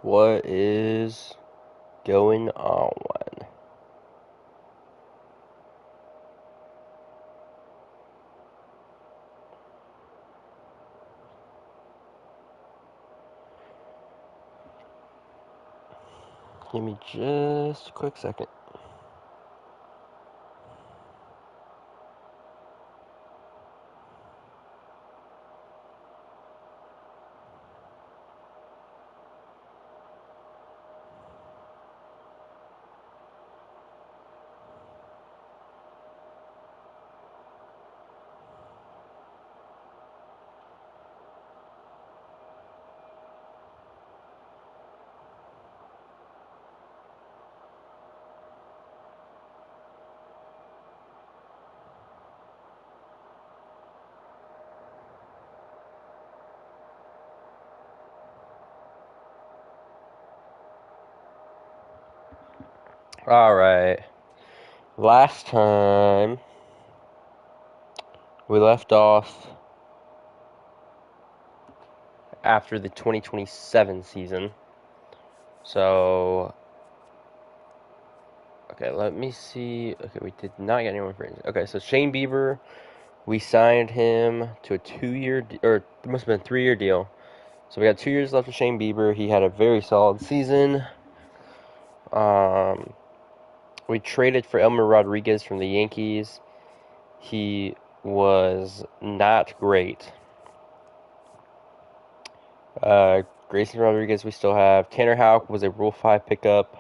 What is going on? Give me just a quick second. Alright. Last time we left off after the 2027 season. So, okay, let me see. Okay, we did not get anyone for injury. Okay, so Shane Bieber, we signed him to a 2-year, or it must have been a 3-year deal. So we got 2 years left of Shane Bieber. He had a very solid season. We traded for Elmer Rodriguez from the Yankees. He was not great. Grayson Rodriguez we still have. Tanner Houck was a Rule 5 pickup.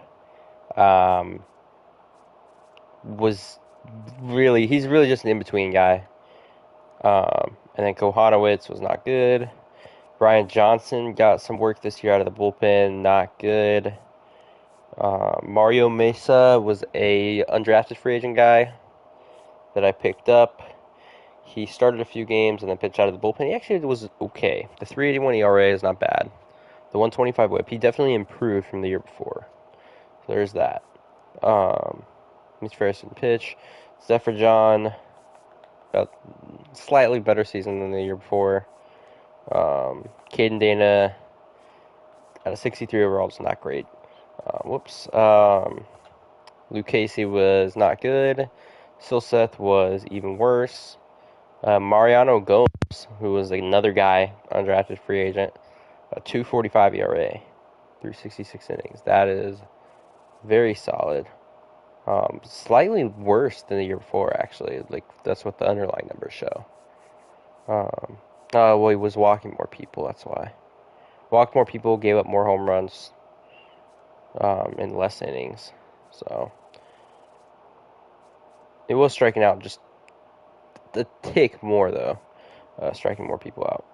He's really just an in-between guy. And then Kohanowitz was not good. Brian Johnson got some work this year out of the bullpen, not good. Mario Mesa was a undrafted free agent guy that I picked up. He started a few games and then pitched out of the bullpen. He actually was okay. The 3.81 ERA is not bad. The 125 whip, he definitely improved from the year before. So there's that. Miss Ferguson pitch. Zephyr John, slightly better season than the year before. Caden Dana at a 63 overall is not great. Luke Casey was not good. Silseth was even worse. Mariano Gomes, who was another guy, undrafted free agent, a 2.45 ERA, through 66 innings. That is very solid. Slightly worse than the year before, actually. Like, that's what the underlying numbers show. Well, he was walking more people, that's why. Walked more people, gave up more home runs in less innings. So, it was striking out just a tick more, though. Striking more people out.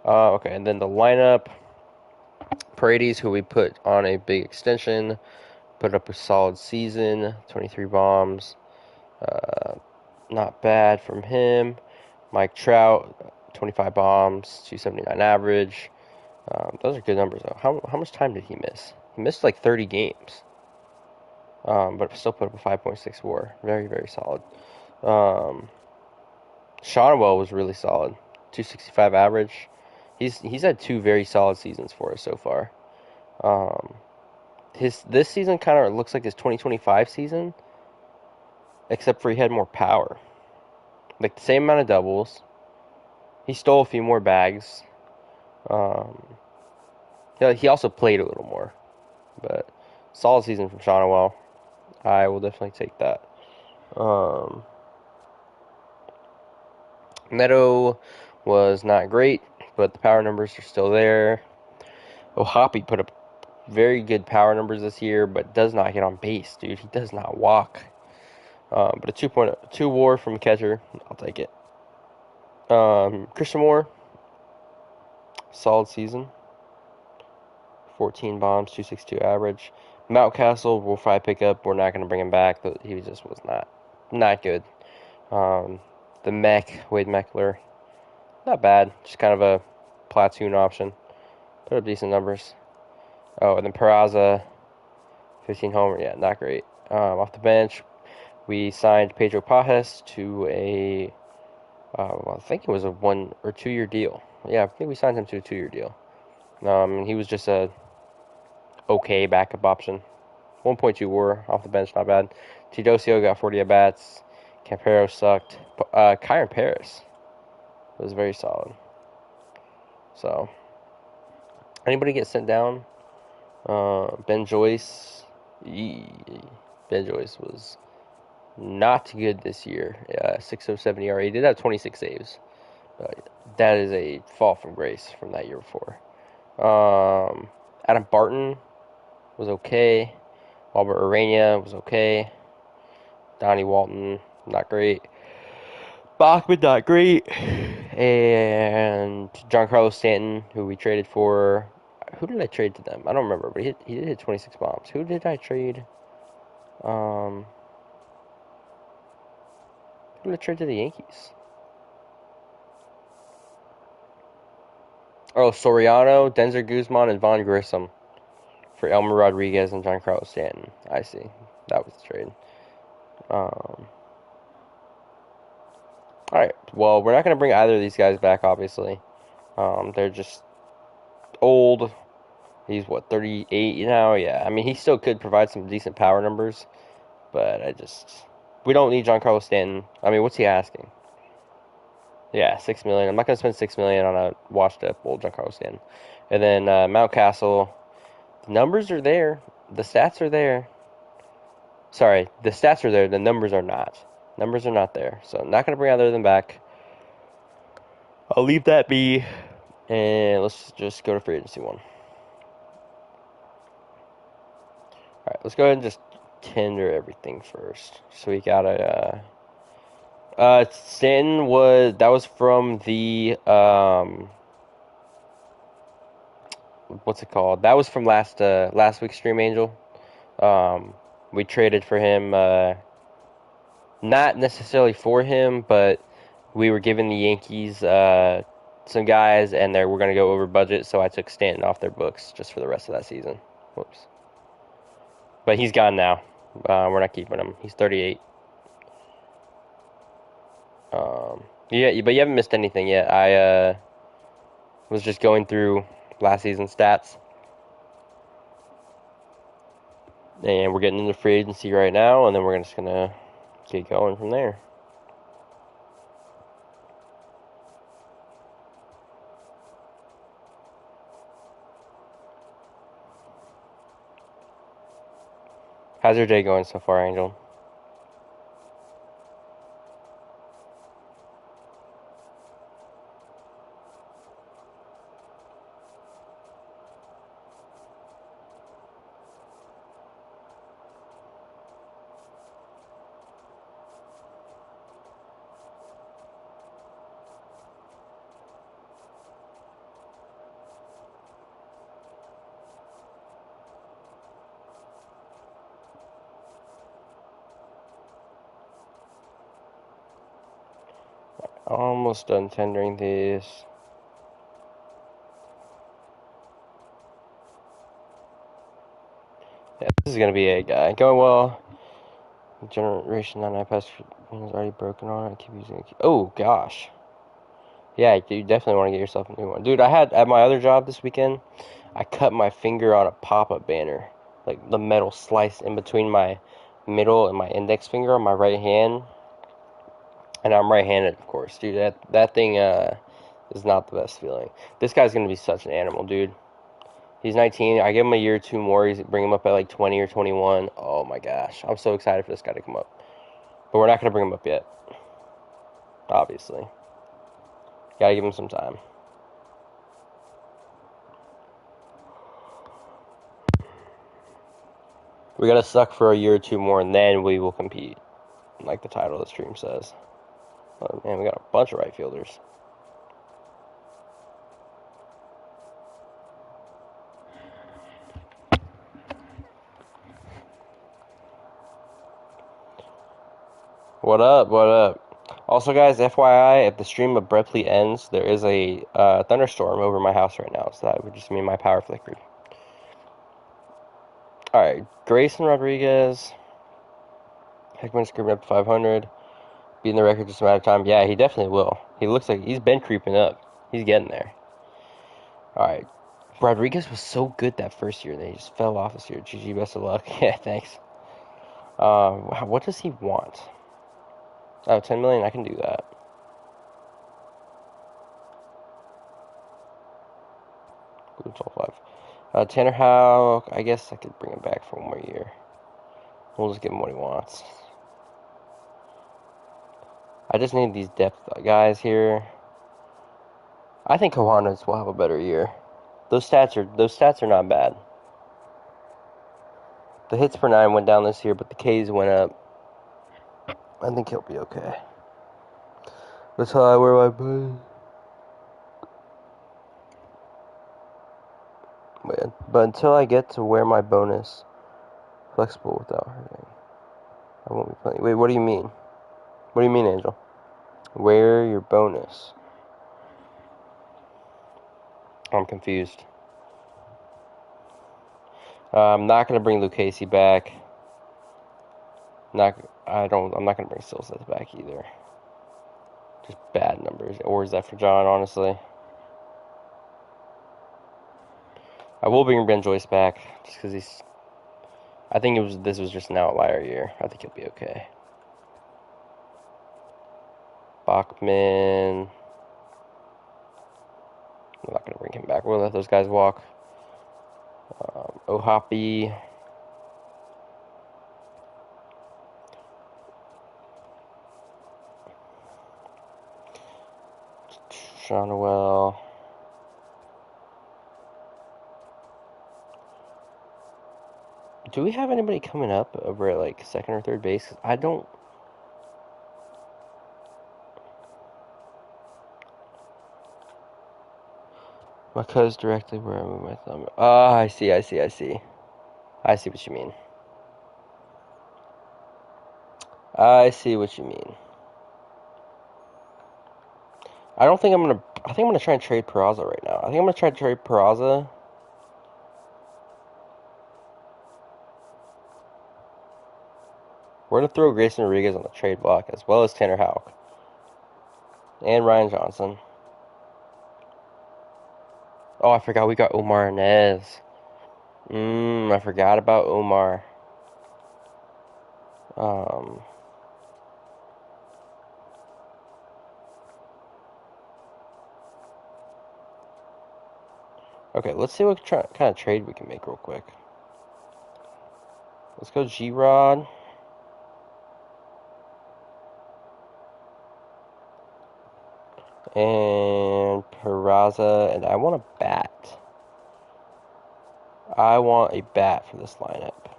Okay, and then the lineup. Paredes, who we put on a big extension, put up a solid season, 23 bombs. Not bad from him. Mike Trout, 25 bombs, 279 average. Those are good numbers, though. How much time did he miss? He missed like 30 games. But still put up a 5.6 WAR. Very, very solid. Shonwell was really solid. 265 average. He's had 2 very solid seasons for us so far. This season kind of looks like his 2025 season, except for he had more power. Like the same amount of doubles. He stole a few more bags. He also played a little more. But solid season from Shonwell. I will definitely take that. Neto was not great, but the power numbers are still there. Ohapi put up very good power numbers this year, but does not get on base, dude. He does not walk. But a 2.2 WAR from catcher, I'll take it. Christian Moore, solid season. 14 bombs, 262 average. Mountcastle, Rule 5 pickup. We're not going to bring him back. He just was not good. The Wade Meckler, not bad. Just kind of a platoon option. Put up decent numbers. Oh, and then Peraza, 15 homer. Yeah, not great. Off the bench, we signed Pedro Pajes to I think it was a 1 or 2 year deal. Yeah, I think we signed him to a 2-year deal. He was just a okay backup option. 1.2 WAR off the bench, not bad. Teodosio got 40 at bats. Campero sucked. Kyron Paris was very solid. So, anybody get sent down? Ben Joyce. Ben Joyce was not good this year. 607 ERA. He did have 26 saves. That is a fall from grace from that year before. Adam Barton was okay. Albert Urania was okay. Donnie Walton, not great. Bachman, not great. And Giancarlo Stanton, who we traded for. Who did I trade to them? I don't remember, but he did hit 26 bombs. Who did I trade? Who did I trade to the Yankees? Oh, Soriano, Denzer Guzman, and Vaughn Grissom for Elmer Rodriguez and Giancarlo Stanton. I see. That was the trade. Alright, well, we're not going to bring either of these guys back, obviously. They're just old. He's, 38 now? Yeah, I mean, he still could provide some decent power numbers, but we don't need Giancarlo Stanton. I mean, what's he asking? Yeah, $6 million. I'm not going to spend $6 million on a washed-up old Giancarlo Stanton. And then Mountcastle, the numbers are there. The stats are there. Sorry, the stats are there. The numbers are not. Numbers are not there. So I'm not going to bring either of them back. I'll leave that be. And let's just go to free agency one. Alright, let's go ahead and just tender everything first. So we got Stanton was from the what's it called? That was from last week's Stream Angel. We traded for him, not necessarily for him, but we were giving the Yankees some guys, and we're going to go over budget, so I took Stanton off their books just for the rest of that season. Whoops. But he's gone now. We're not keeping him. He's 38. Yeah, but you haven't missed anything yet. I was just going through last season's stats. And we're getting into free agency right now, and then we're just going to get going from there. How's your day going so far, Angel? Almost done tendering these. Yeah, this is going to be a guy. Going well. Generation 9 iPass is already broken on it. I keep using it. Oh, gosh. Yeah, you definitely want to get yourself a new one. Dude, I had, at my other job this weekend, I cut my finger on a pop-up banner. Like, the metal sliced in between my middle and my index finger on my right hand. And I'm right-handed, of course. Dude, that thing is not the best feeling. This guy's going to be such an animal, dude. He's 19. I give him a year or two more. Bring him up at like 20 or 21. Oh, my gosh. I'm so excited for this guy to come up. But we're not going to bring him up yet. Obviously. Gotta give him some time. We gotta suck for a year or two more, and then we will compete. Like the title of the stream says. Oh, man, we got a bunch of right fielders. What up? What up? Also, guys, FYI, if the stream abruptly ends, there is a thunderstorm over my house right now, so that would just mean my power flickered. Alright, Grayson Rodriguez. Heckman's creeping up to 500. Beating the record just a matter of time. Yeah, he definitely will. He looks like he's been creeping up. He's getting there. Alright, Rodriguez was so good that first year, and then he just fell off this year. GG, best of luck. Yeah, thanks. What does he want? Oh, 10 million. I can do that. Good 12-5. Tanner Howe. I guess I could bring him back for one more year. We'll just give him what he wants. I just need these depth guys here. I think Johannes will have a better year. Those stats are not bad. The hits per 9 went down this year, but the Ks went up. I think he'll be okay. That's how I wear my bonus. But until I get to wear my bonus flexible without hurting, I won't be playing. Wait, what do you mean? What do you mean, Angel? Wear your bonus. I'm confused. I'm not gonna bring Luke Casey back. I'm not gonna bring Silseth back either. Just bad numbers. Or is that for John, honestly? I will bring Ben Joyce back just because he's. I think this was just an outlier year. I think he'll be okay. Bachman. I'm not gonna bring him back. We'll let those guys walk. Ohapi. Shonwell. Do we have anybody coming up over at like second or third base? I don't. My cuz directly where I move my thumb. Oh, I see. I see what you mean. I see what you mean. I think I'm gonna try and trade Peraza right now. I think I'm gonna try to trade Peraza. We're gonna throw Grayson Rodriguez on the trade block as well as Tanner Houck. And Ryan Johnson. Oh, I forgot we got Omar Inez. I forgot about Omar. Okay, let's see what kind of trade we can make real quick. Let's go G-Rod. And Peraza, and I want a bat. I want a bat for this lineup.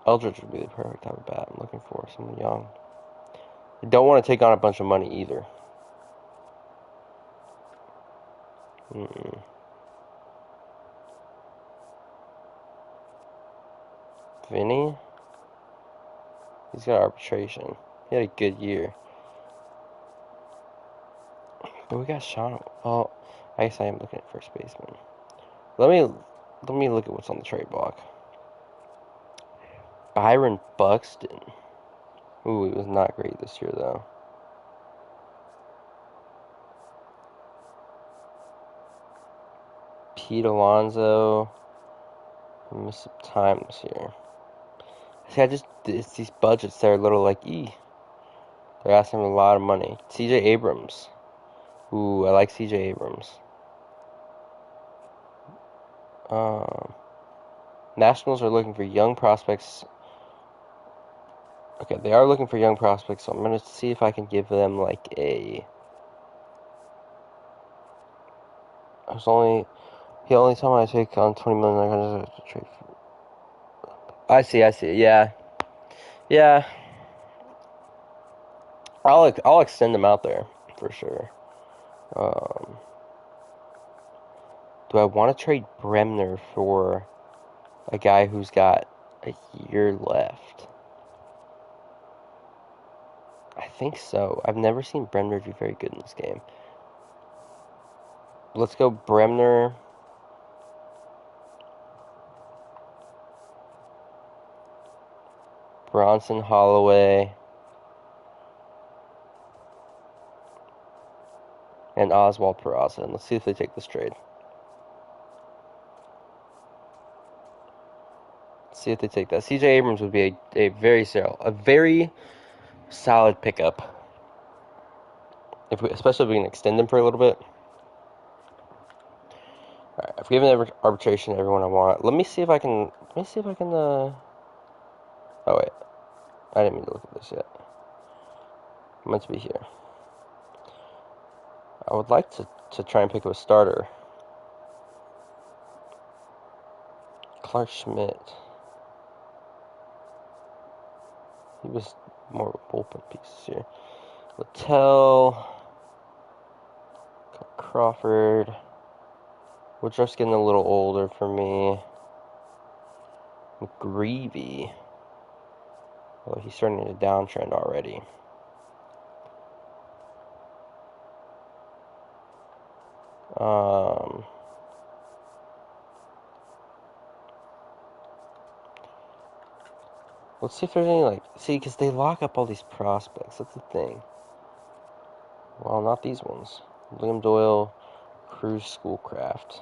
Eldridge would be the perfect type of bat I'm looking for, someone young. I don't want to take on a bunch of money either. Vinny? He's got arbitration. He had a good year. But we got Sean. Oh, I guess I am looking at first baseman. Let me look at what's on the trade block. Byron Buxton. Ooh, he was not great this year though. Pete Alonso. I missed some time this year. See, it's these budgets that are a little like, they're asking a lot of money. CJ Abrams. Ooh, I like CJ Abrams. Nationals are looking for young prospects. Okay, they are looking for young prospects, so I'm going to see if I can give them like a. The only time I take on 20 million, I'm going to trade. I see, yeah. Yeah. I'll extend them out there for sure. Do I want to trade Bremner for a guy who's got a year left? I think so. I've never seen Bremner do very good in this game. Let's go Bremner. Bronson Holloway. and Oswald Peraza. And let's see if they take this trade. Let's see if they take that. C.J. Abrams would be a very solid pickup. Especially if we can extend him for a little bit. Alright, I've given arbitration to everyone I want. Let me see if I can. Oh wait, I didn't mean to look at this yet. I'm meant to be here. I would like to try and pick up a starter. Clark Schmidt. He was more of a bullpen piece here. Littell. Crawford. Woodruff's getting a little older for me. McGreevy. Well, he's starting a downtrend already. Let's see if there's any, because they lock up all these prospects. That's the thing. Well, not these ones. Liam Doyle, Cruz Schoolcraft.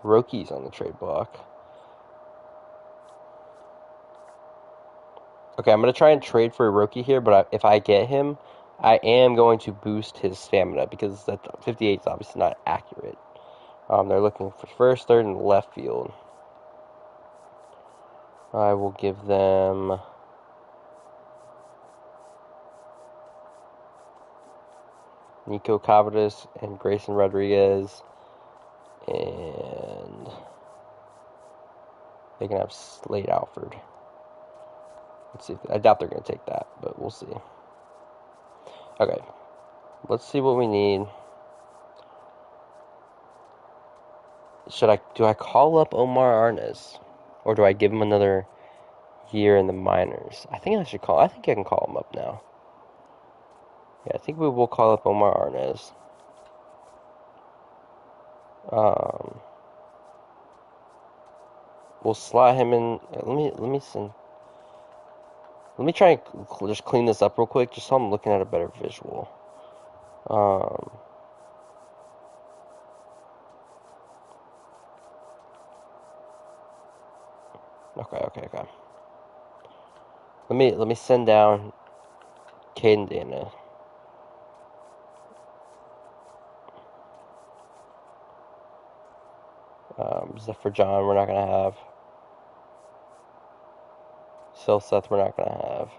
Rocky's on the trade block. Okay, I'm going to try and trade for a Roki here, but if I get him, I am going to boost his stamina because that 58 is obviously not accurate. They're looking for first, third, and left field. I will give them Nico Cavadas and Grayson Rodriguez, and they can have Slade Alford. Let's see. I doubt they're going to take that, but we'll see. Okay, let's see what we need. Do I call up Omar Arnaz, or do I give him another year in the minors? I think I can call him up now. Yeah, I think we will call up Omar Arnaz. We'll slot him in. Let me try and just clean this up real quick, just so I'm looking at a better visual. Okay. Let me send down Caden Dana. Zephyr John, we're not gonna have. Seth, we're not gonna have.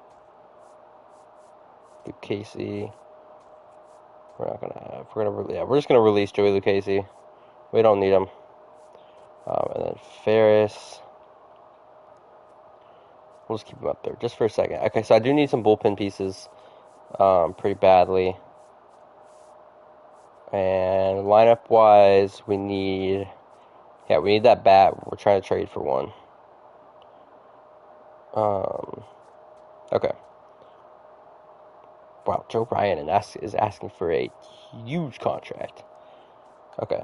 Luke Casey, we're not gonna have. We're just gonna release Joey Lucchesi. We don't need him. And then Ferris. We'll just keep him up there just for a second. Okay, so I do need some bullpen pieces pretty badly. And lineup wise, we need that bat. We're trying to trade for one. Okay. Wow, Joe Ryan is asking for a huge contract. Okay.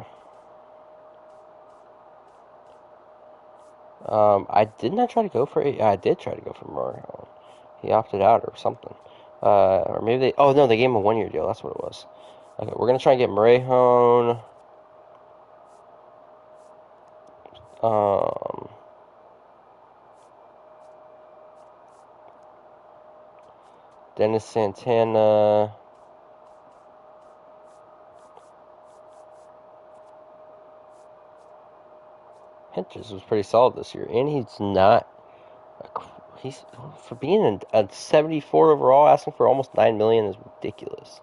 I did not try to go for I did try to go for more. He opted out or something. Or maybe they. Oh no, they gave him a 1-year deal. That's what it was. Okay, we're gonna try and get Morejón. Dennis Santana. Hentges was pretty solid this year, and he's for being a 74 overall, asking for almost $9 million is ridiculous.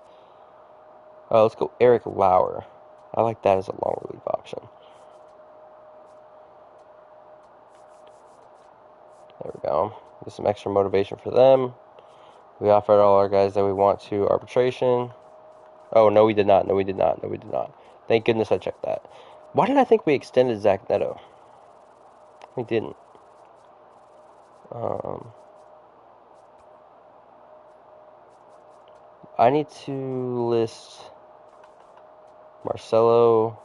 Let's go Eric Lauer. I like that as a long relief option. There we go. Get some extra motivation for them. We offered all our guys that we want to arbitration. Oh, no, we did not. Thank goodness I checked that. Why did I think we extended Zach Neto? We didn't. I need to list Marcelo,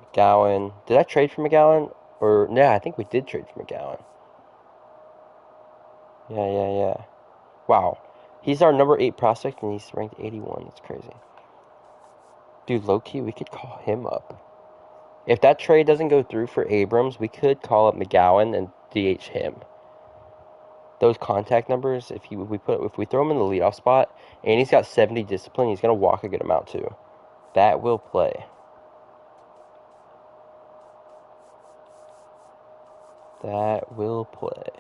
McGowan. Did I trade for McGowan? Or, yeah, I think we did trade for McGowan. Yeah. Wow. He's our number 8 prospect, and he's ranked 81. That's crazy. Dude, low-key, we could call him up. If that trade doesn't go through for Abrams, we could call up McGowan and DH him. Those contact numbers, if we throw him in the leadoff spot, and he's got 70 discipline, he's gonna walk a good amount too. That will play. That will play.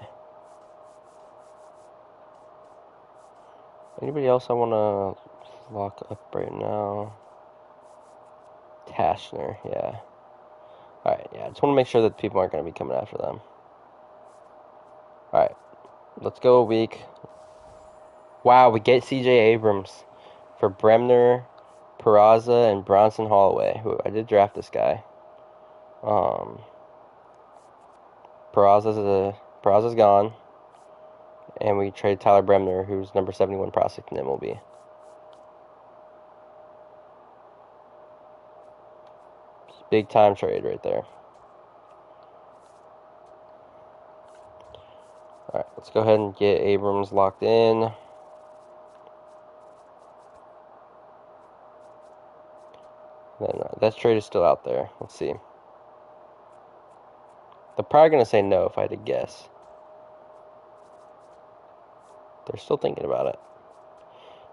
Anybody else I want to lock up right now? Tashner, yeah. Alright, yeah, I just want to make sure that people aren't going to be coming after them. Alright, let's go a week. Wow, we get CJ Abrams for Bremner, Peraza, and Bronson Holloway. Who I did draft this guy. Peraza's gone. And we traded Tyler Bremner, who's number 71 prospect in MLB. Big time trade right there. Alright, let's go ahead and get Abrams locked in. Then that trade is still out there. Let's see. They're probably going to say no if I had to guess. They're still thinking about it.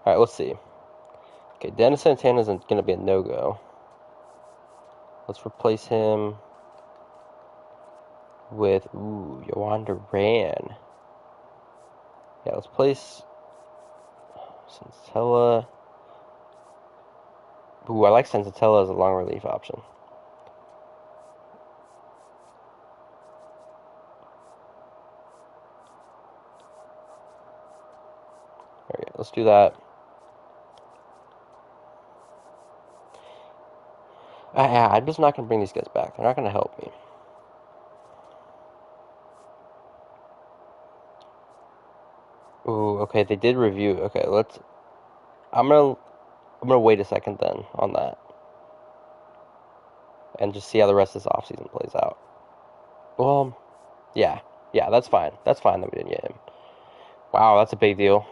Alright, let's see. Okay, Dennis Santana is going to be a no-go. Let's replace him with, Yohan Duran. Yeah, let's place Sensatella. I like Sensatella as a long relief option. Alright, let's do that. I'm just not going to bring these guys back. They're not going to help me. Ooh, okay, they did review. Okay, I'm gonna wait a second then on that. And just see how the rest of this offseason plays out. Well, yeah, that's fine. That's fine that we didn't get him. Wow, that's a big deal.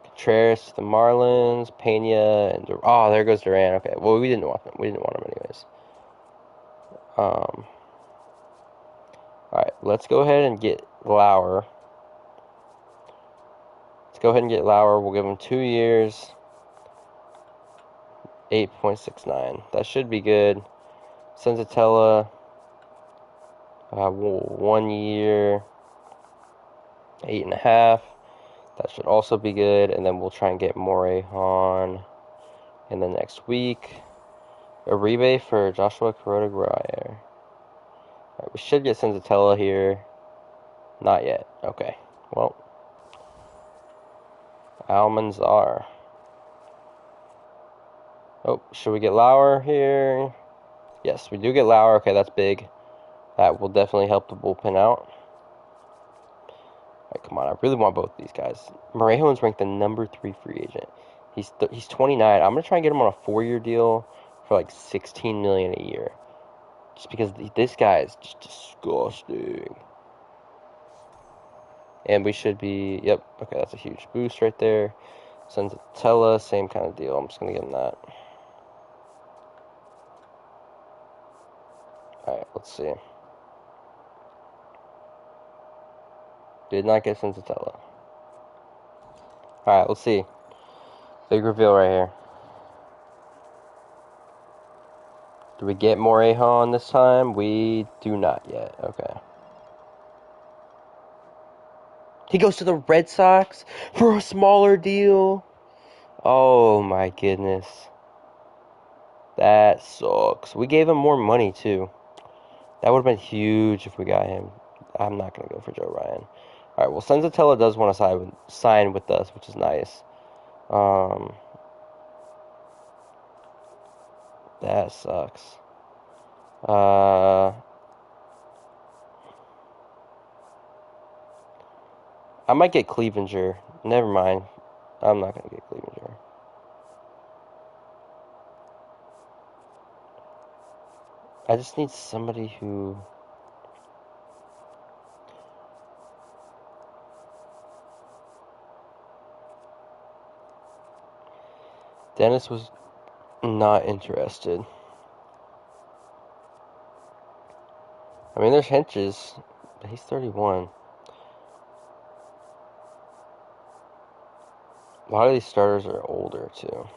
Contreras to the Marlins, Pena, and there goes Duran. Okay, well we didn't want him. We didn't want him anyways. All right, let's go ahead and get Lauer. We'll give him 2 years, 8.69. That should be good. Sensatella, 1 year, 8.5. That should also be good. And then we'll try and get Morejon in the next week. Uribe for Joshua Kuroda. Alright, we should get Sensatella here. Not yet. Okay. Well, Almanzar. Oh, should we get Lauer here? Yes, we do get Lauer. Okay, that's big. That will definitely help the bullpen out. Alright, come on. I really want both these guys. Morejon's ranked the number 3 free agent. He's 29. I'm going to try and get him on a 4-year deal for like $16 million a year. Just because this guy is just disgusting. And we should be, yep, okay, that's a huge boost right there. Sensatella, same kind of deal. I'm just going to give him that. Alright, let's see. Did not get Sensatella. Alright, let's see. Big reveal right here. Do we get Morejon this time? We do not yet. Okay. He goes to the Red Sox for a smaller deal. Oh my goodness. That sucks. We gave him more money too. That would have been huge if we got him. I'm not going to go for Joe Ryan. Alright, well, Sensatella does want to sign with us, which is nice. That sucks. I might get Clevenger. Never mind. I'm not going to get Clevenger. I just need somebody who... Dennis was not interested. I mean, there's Henches, but he's 31. A lot of these starters are older, too.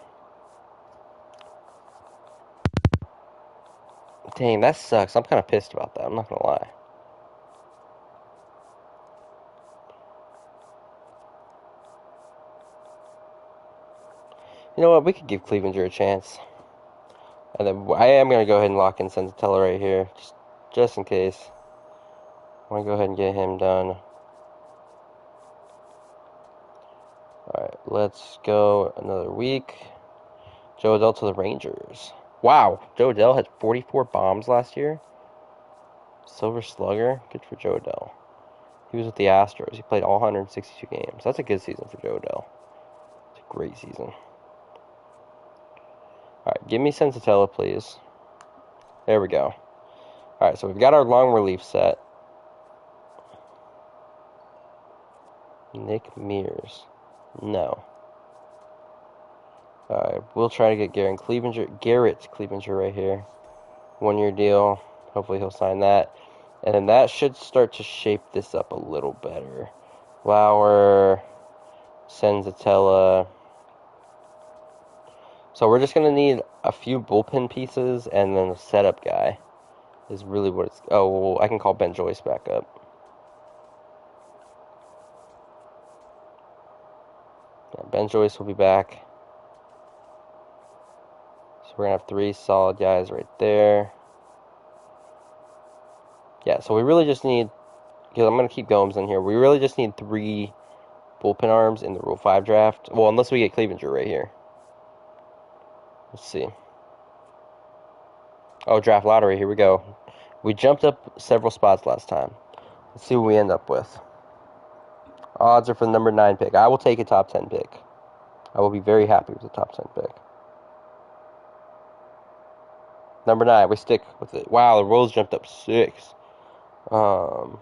Dang, that sucks. I'm kind of pissed about that. I'm not going to lie. You know what? We could give Clevenger a chance. And then I am going to go ahead and lock in Senzatella right here. Just in case. I want to go ahead and get him done. Alright, let's go another week. Joe Adell to the Rangers. Wow, Joe Adell had 44 bombs last year. Silver Slugger. Good for Joe Adell. He was with the Astros. He played all 162 games. That's a good season for Joe Adell. It's a great season. Alright, give me Senzatella, please. There we go. Alright, so we've got our long relief set. Nick Mears. No. Alright, we'll try to get Garrett Clevenger right here. 1-year deal. Hopefully he'll sign that. And then that should start to shape this up a little better. Lauer, Senzatella. So we're just going to need a few bullpen pieces and then a setup guy is really what it's... Oh, well, I can call Ben Joyce back up. Yeah, Ben Joyce will be back. So we're going to have 3 solid guys right there. Yeah, so we really just need... Because I'm going to keep Gomes in here. We really just need 3 bullpen arms in the Rule 5 draft. Well, unless we get Clevenger right here. Let's see. Oh, draft lottery. Here we go. We jumped up several spots last time. Let's see what we end up with. Odds are for the number 9 pick. I will take a top 10 pick. I will be very happy with the top 10 pick. Number 9. We stick with it. Wow, the Royals jumped up 6. Wow.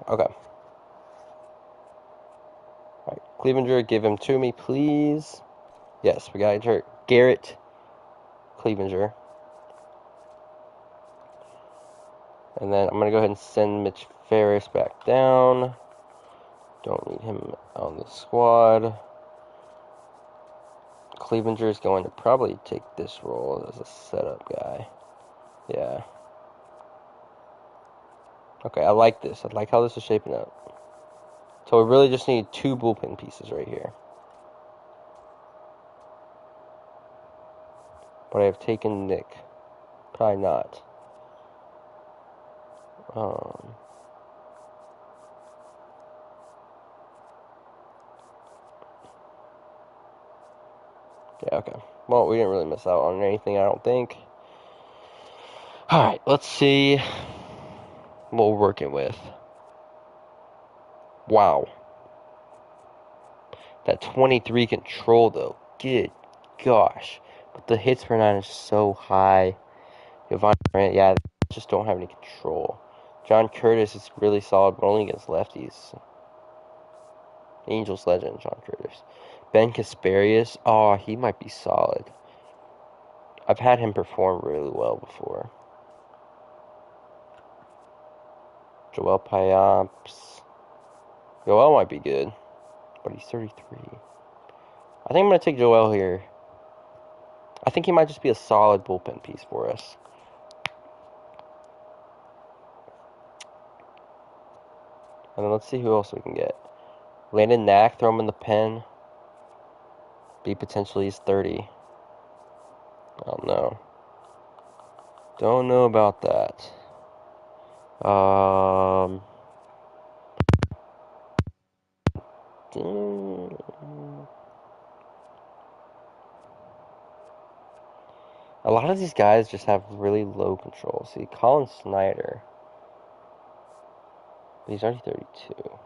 Okay. All right. Clevenger, give him to me, please. Yes, we got Garrett Clevenger. And then I'm going to go ahead and send Mitch Ferris back down. Don't need him on the squad. Clevenger is going to probably take this role as a setup guy. Yeah. Okay, I like this. I like how this is shaping up. So we really just need 2 bullpen pieces right here. But I have taken Nick. Probably not. Yeah, okay. Well, we didn't really miss out on anything, I don't think. Alright, let's see what we're working with. Wow. That 23 control, though. Good gosh. But the hits per 9 is so high. Yvonne Grant, yeah, just don't have any control. John Curtis is really solid, but only against lefties. Angels legend, John Curtis. Ben Kasparius, oh, he might be solid. I've had him perform really well before. Joel Payamps. Joel might be good, but he's 33. I think I'm going to take Joel here. I think he might just be a solid bullpen piece for us. And then let's see who else we can get. Landon Knack, throw him in the pen. Be potentially he's 30. I don't know. Don't know about that. A lot of these guys just have really low control. See, Colin Snyder. He's already 32.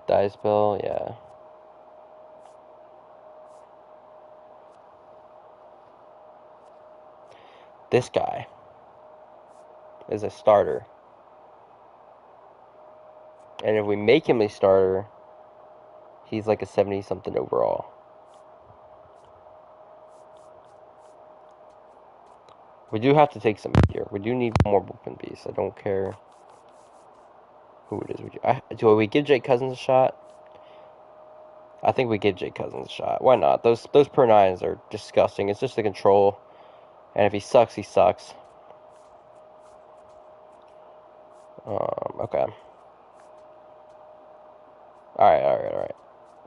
Dicebell, yeah. this guy is a starter. And if we make him a starter, he's like a 70-something overall. We do have to take some here. We do need more bullpen piece. I don't care who it is. Do we give Jake Cousins a shot? I think we give Jake Cousins a shot. Why not? Those per nines are disgusting. It's just the control. And if he sucks, he sucks. Okay. Alright.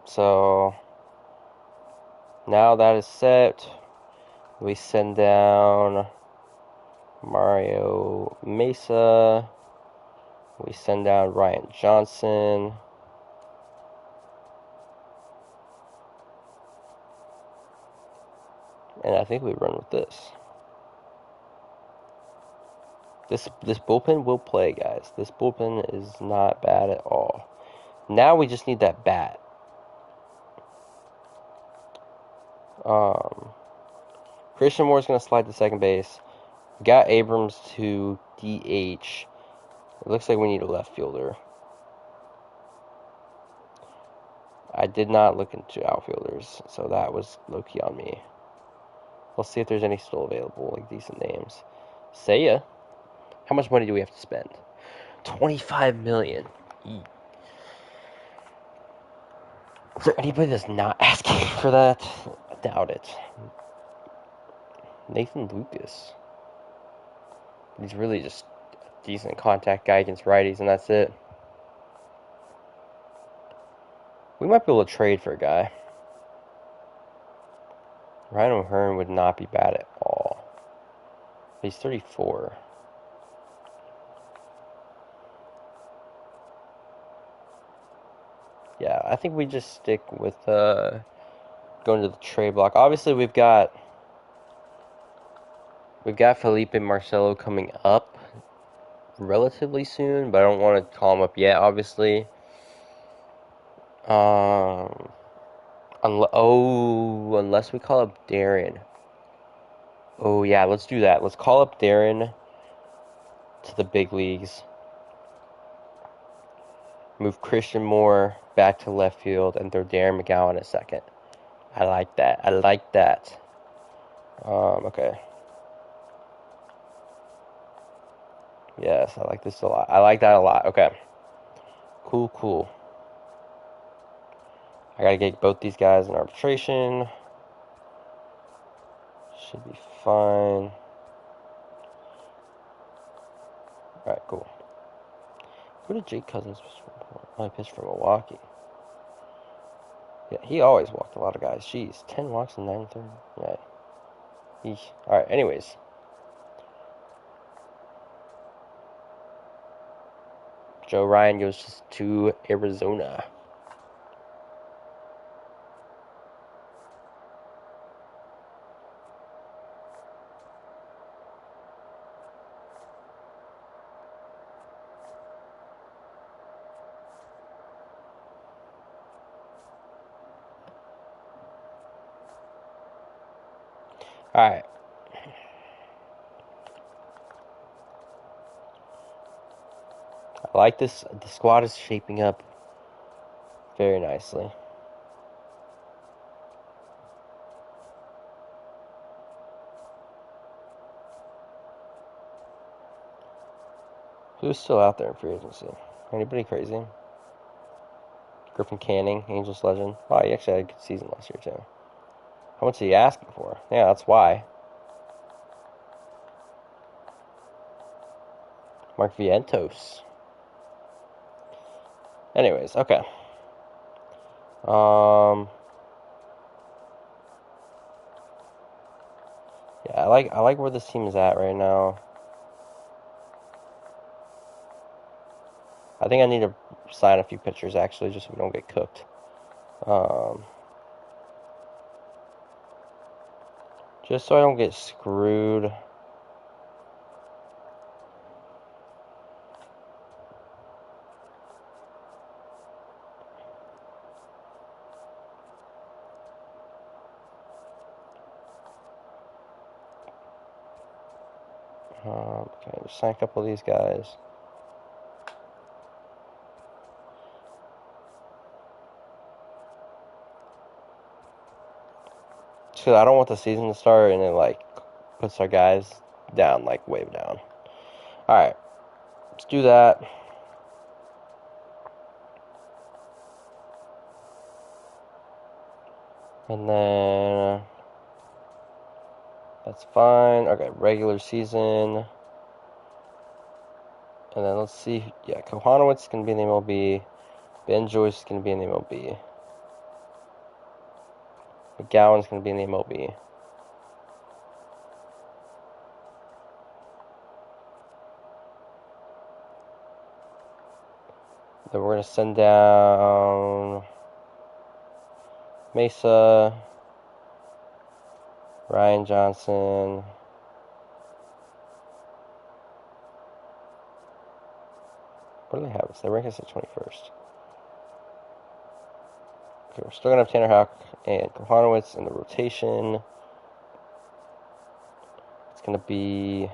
So, now that is set, we send down Mario Mesa. We send down Ryan Johnson. And I think we run with this. This bullpen will play, guys. This bullpen is not bad at all. Now we just need that bat. Christian Moore's going to slide to second base. We got Abrams to DH. It looks like we need a left fielder. I did not look into outfielders, so that was low-key on me. We'll see if there's any still available, like decent names. Seiya. How much money do we have to spend? $25 million. Is there anybody that's not asking for that? I doubt it. Nathan Lucas. He's really just a decent contact guy against righties, and that's it. We might be able to trade for a guy. Ryan O'Hearn would not be bad at all. He's 34. Yeah, I think we just stick with going to the trade block. Obviously, we've got Felipe Marcelo coming up relatively soon, but I don't want to call him up yet, obviously. Unless we call up Darren. Oh, yeah, let's do that. Let's call up Darren to the big leagues. Move Christian Moore back to left field and throw Darren McGowan at second. I like that. Okay. Yes, I like this a lot. I like that a lot. Okay. Cool. I gotta get both these guys in arbitration. Should be fine. Alright, cool. Who did Jake Cousins pitch for? Oh, he pitched for Milwaukee. Yeah, he always walked a lot of guys. Jeez, 10 walks in 9 3rd. Yeah. Eesh. Alright, anyways. Joe Ryan goes to Arizona. Alright. I like this. The squad is shaping up very nicely. Who's still out there in free agency? Anybody crazy? Griffin Canning, Angels legend. Wow, he actually had a good season last year, too. How much are you asking for? Yeah, that's why. Mark Vientos. Anyways, okay. Yeah, I like where this team is at right now. I think I need to sign a few pitchers, actually, just so we don't get cooked. Just so I don't get screwed. Okay, just sign a couple of these guys. Because I don't want the season to start and it like puts our guys down, like way down. Alright, let's do that. And then that's fine. Okay, regular season. And then let's see. Yeah, Kohanowitz is going to be in the MLB. Ben Joyce is going to be in the MLB. McGowan's going to be in the MLB. Then we're going to send down Mesa, Ryan Johnson. What do they have? They rank us at 21st. Okay, we're still going to have Tanner Houck and Kohanowitz in the rotation. It's going to be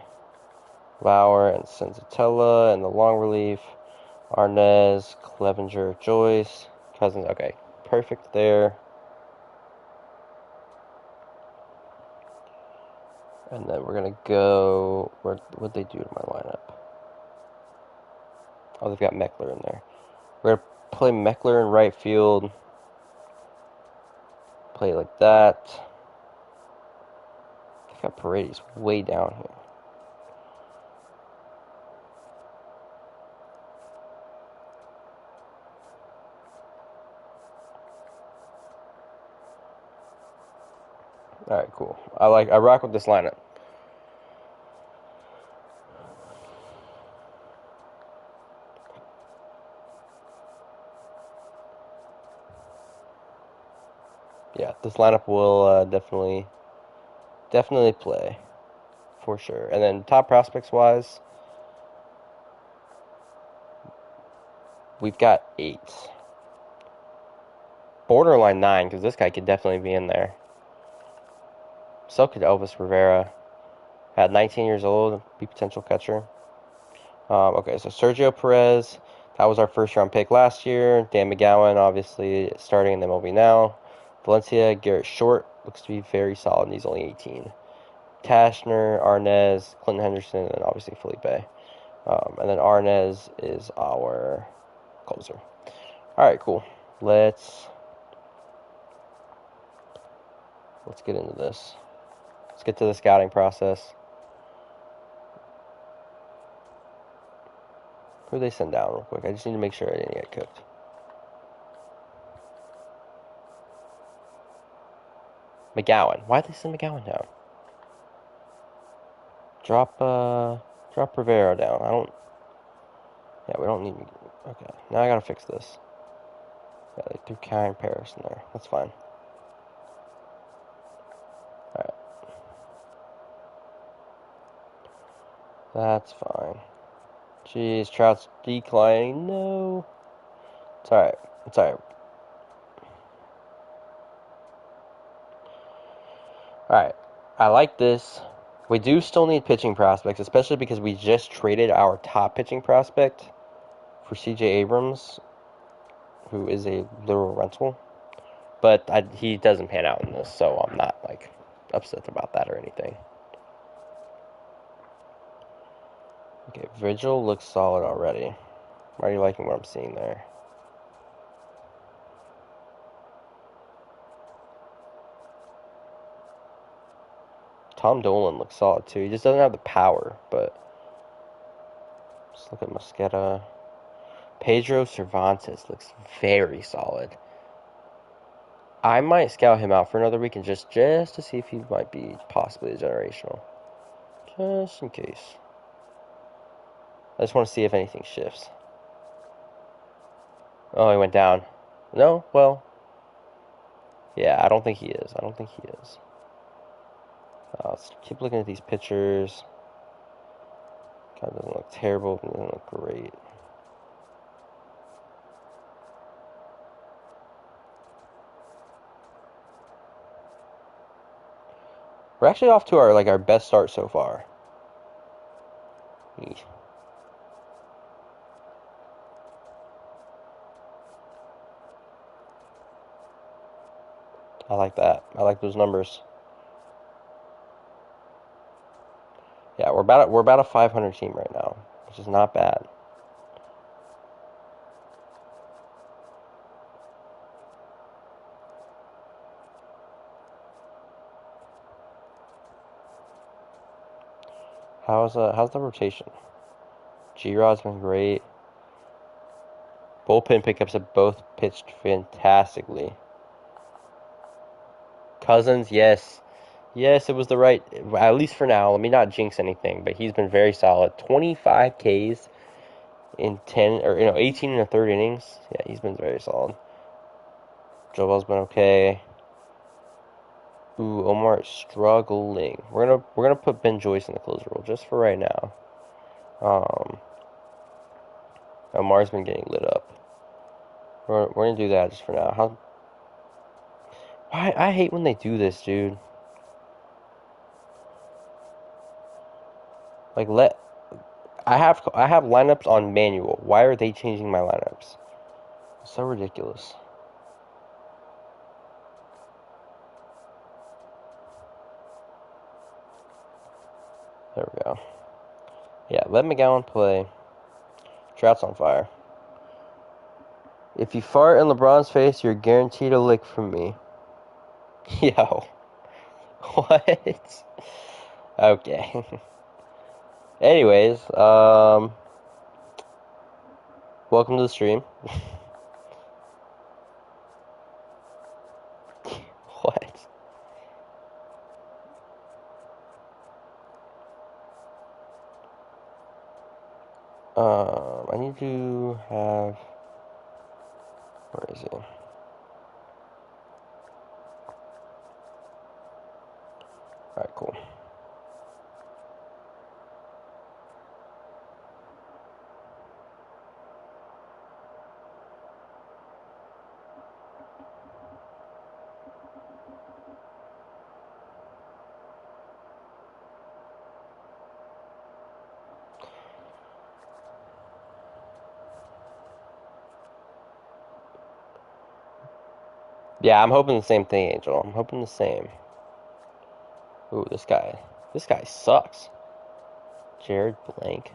Lauer and Senzatella in the long relief. Arnaz, Clevenger, Joyce, Cousins. Okay, perfect there. And then we're going to go... What'd they do to my lineup? Oh, they've got Meckler in there. We're going to play Meckler in right field. Play it like that. They've got Paredes way down here. Alright, cool. I rock with this lineup. Yeah, this lineup will definitely play for sure. And then top prospects wise, we've got 8. Borderline 9 because this guy could definitely be in there. So could Elvis Rivera. At 19 years old, be potential catcher. Okay, so Sergio Perez, that was our first round pick last year. Dan McGowan, obviously starting in the MLB now. Valencia, Garrett Short, looks to be very solid, and he's only 18. Tashner, Arnaz, Clinton Henderson, and obviously Felipe. And then Arnaz is our closer. All right, cool. Let's get into this. Let's get to the scouting process. Who do they send down real quick? I just need to make sure I didn't get cooked. McGowan. Why'd they send McGowan down? Drop Rivera down. Yeah, we don't need... Okay, now I gotta fix this. Yeah, they threw Karen Paris in there. That's fine. Alright. That's fine. Jeez, Trout's declining. No. It's alright. It's alright. Alright. I like this. We do still need pitching prospects, especially because we just traded our top pitching prospect for C.J. Abrams, who is a literal rental. But he doesn't pan out in this, so I'm not, like, upset about that or anything. Okay, Vigil looks solid already. I'm already liking what I'm seeing there. Tom Dolan looks solid too. He just doesn't have the power, but just look at Mosqueda. Pedro Cervantes looks very solid. I might scout him out for another week and just to see if he might be possibly a generational. Just in case. I just want to see if anything shifts. Oh, he went down. No? Well, yeah, I don't think he is. Let's keep looking at these pictures. God, it doesn't look terrible. It doesn't look great. We're actually off to our best start so far. Eesh. I like that. I like those numbers. Yeah, we're about a 500 team right now, which is not bad. How's the rotation? G-Rod's been great. Bullpen pickups have both pitched fantastically. Cousins, yes. Yes, it was the right, at least for now. Let me not jinx anything, but he's been very solid. 25 Ks in 10 or 18 and a third innings. Yeah, he's been very solid. Joel's been okay. Ooh, Omar is struggling. We're gonna put Ben Joyce in the closer role just for right now. Um, Omar's been getting lit up. We're gonna do that just for now. I hate when they do this, dude. Like I have lineups on manual. Why are they changing my lineups? It's so ridiculous. There we go. Yeah, let McGowan play. Trout's on fire. If you fart in LeBron's face, you're guaranteed a lick from me. Yo. What? Okay. Anyways, welcome to the stream. What? I need to have. Where is he? Alright, cool. Yeah, I'm hoping the same thing, Angel. I'm hoping the same. Ooh, this guy. This guy sucks. Jared Blank.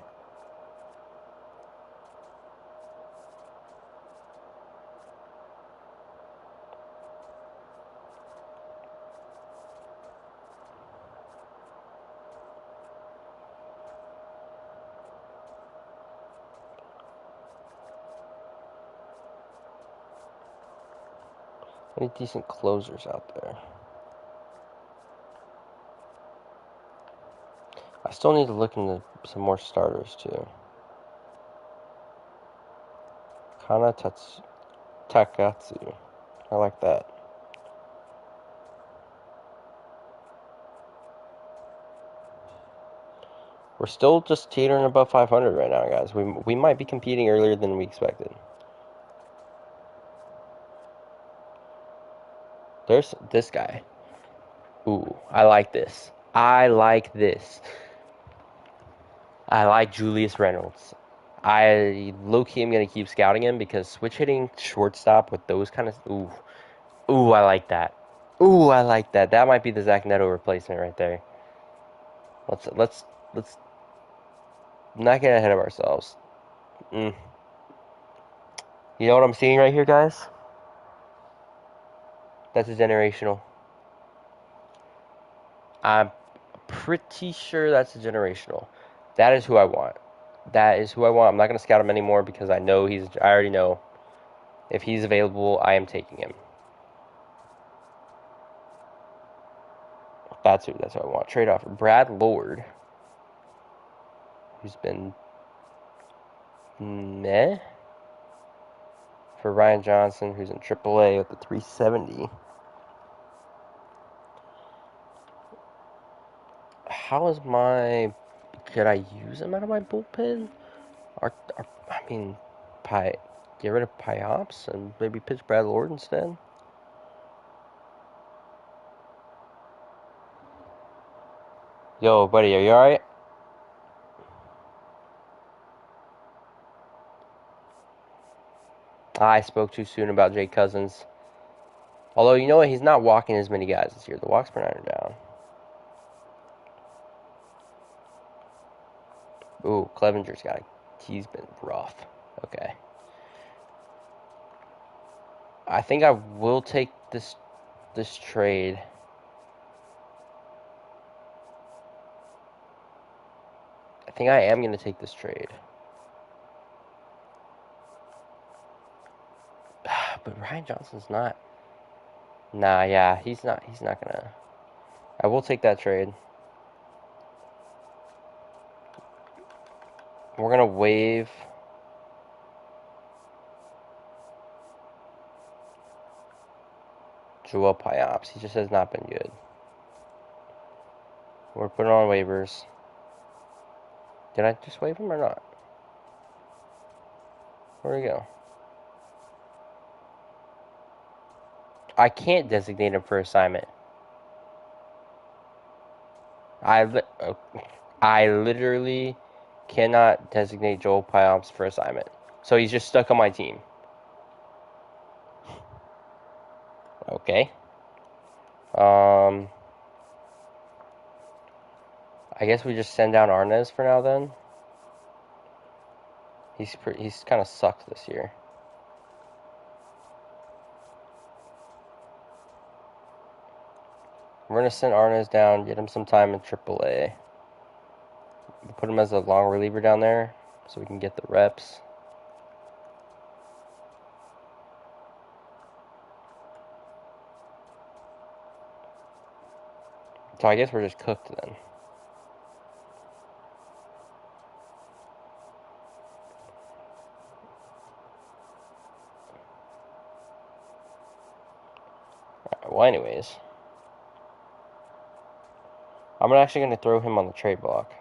Any decent closers out there? I still need to look into some more starters too. Kana Takatsu. I like that. We're still just teetering above 500 right now, guys. We might be competing earlier than we expected. There's this guy. Ooh, I like this. I like this. I like Julius Reynolds. I low-key am going to keep scouting him because switch hitting shortstop with those kind of... Ooh. Ooh, I like that. Ooh, I like that. That might be the Zach Neto replacement right there. Let's not get ahead of ourselves. You know what I'm seeing right here, guys? That's a generational. I'm pretty sure that's a generational. That is who I want. That is who I want. I'm not going to scout him anymore because I already know if he's available, I am taking him. That's who I want. Trade offer. Brad Lord, who's been meh, for Ryan Johnson, who's in AAA with the 370. How is my... Could I use him out of my bullpen? I mean, get rid of Pyops and maybe pitch Brad Lord instead? Yo, buddy, are you alright? I spoke too soon about Jake Cousins. Although, you know what? He's not walking as many guys this year. The walks per 9 are down. Ooh, Clevenger's got. He's been rough. Okay. I think I will take this trade. I think I am going to take this trade. But Ryan Johnson's not. Nah, yeah, he's not going to. I will take that trade. We're going to waive Joel Pyops. He just has not been good. We're putting on waivers. Did I just waive him or not? Where'd he go? I can't designate him for assignment. I literally cannot designate Joel Pyops for assignment. So he's just stuck on my team. Okay. I guess we just send down Arnaz for now then. He's kind of sucked this year. We're going to send Arnaz down, get him some time in AAA. We'll put him as a long reliever down there so we can get the reps. So I guess we're just cooked then. Alright, well, anyways. I'm actually going to throw him on the trade block.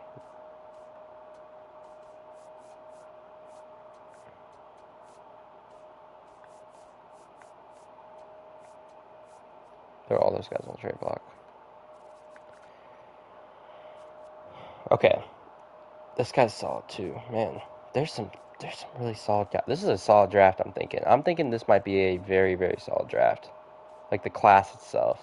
Throw all those guys on the trade block. Okay. This guy's solid too. Man, there's some really solid guys. This is a solid draft, I'm thinking. I'm thinking this might be a very, very solid draft. Like the class itself.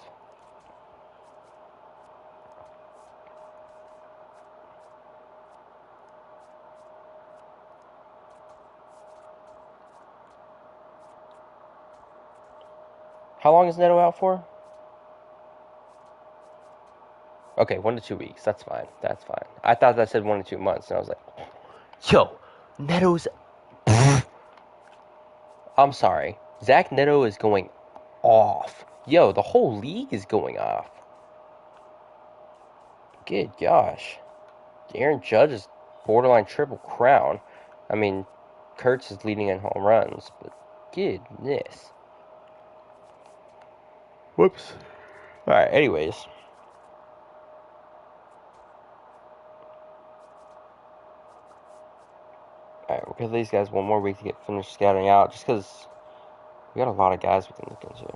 How long is Neto out for? Okay, 1 to 2 weeks. That's fine. That's fine. I thought that said 1 to 2 months, and I was like, yo, Neto's. I'm sorry. Zach Neto is going off. Yo, the whole league is going off. Good gosh. Aaron Judge is borderline triple crown. I mean, Kurtz is leading in home runs, but goodness. Whoops. Alright, anyways. Alright, we'll give these guys 1 more week to get finished scouting out, just because we got a lot of guys we can look into.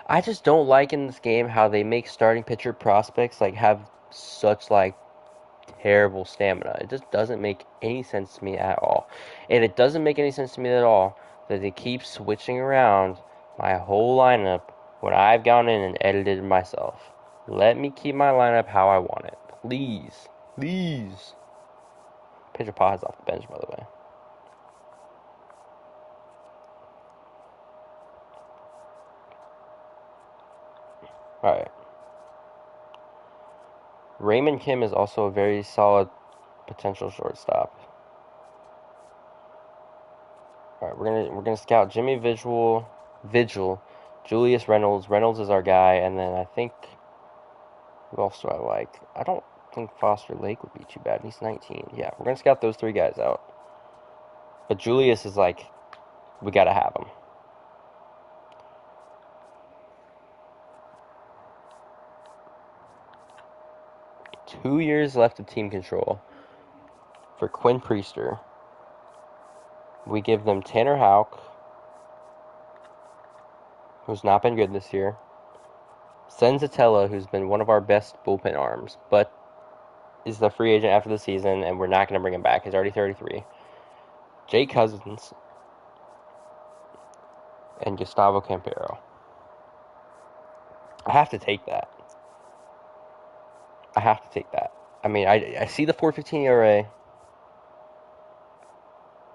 I just don't like in this game how they make starting pitcher prospects like have such like terrible stamina. It just doesn't make any sense to me at all. And it doesn't make any sense to me at all that they keep switching around my whole lineup when I've gone in and edited myself. Let me keep my lineup how I want it. Please. Please. Pitcher Paz off the bench, by the way. Alright. Raymond Kim is also a very solid potential shortstop. Alright, we're gonna scout Jimmy Vigil, Julius Reynolds. Reynolds is our guy, and then I think who else do I like? I don't think Foster Lake would be too bad. He's 19. Yeah, we're gonna scout those 3 guys out. But Julius is like, we gotta have him. Two years left of team control for Quinn Priester. We give them Tanner Houck, who's not been good this year. Senzatella, who's been one of our best bullpen arms, but is the free agent after the season, and we're not going to bring him back. He's already 33. Jake Cousins and Gustavo Campero. I have to take that. I have to take that. I mean, I see the 4.15 ERA,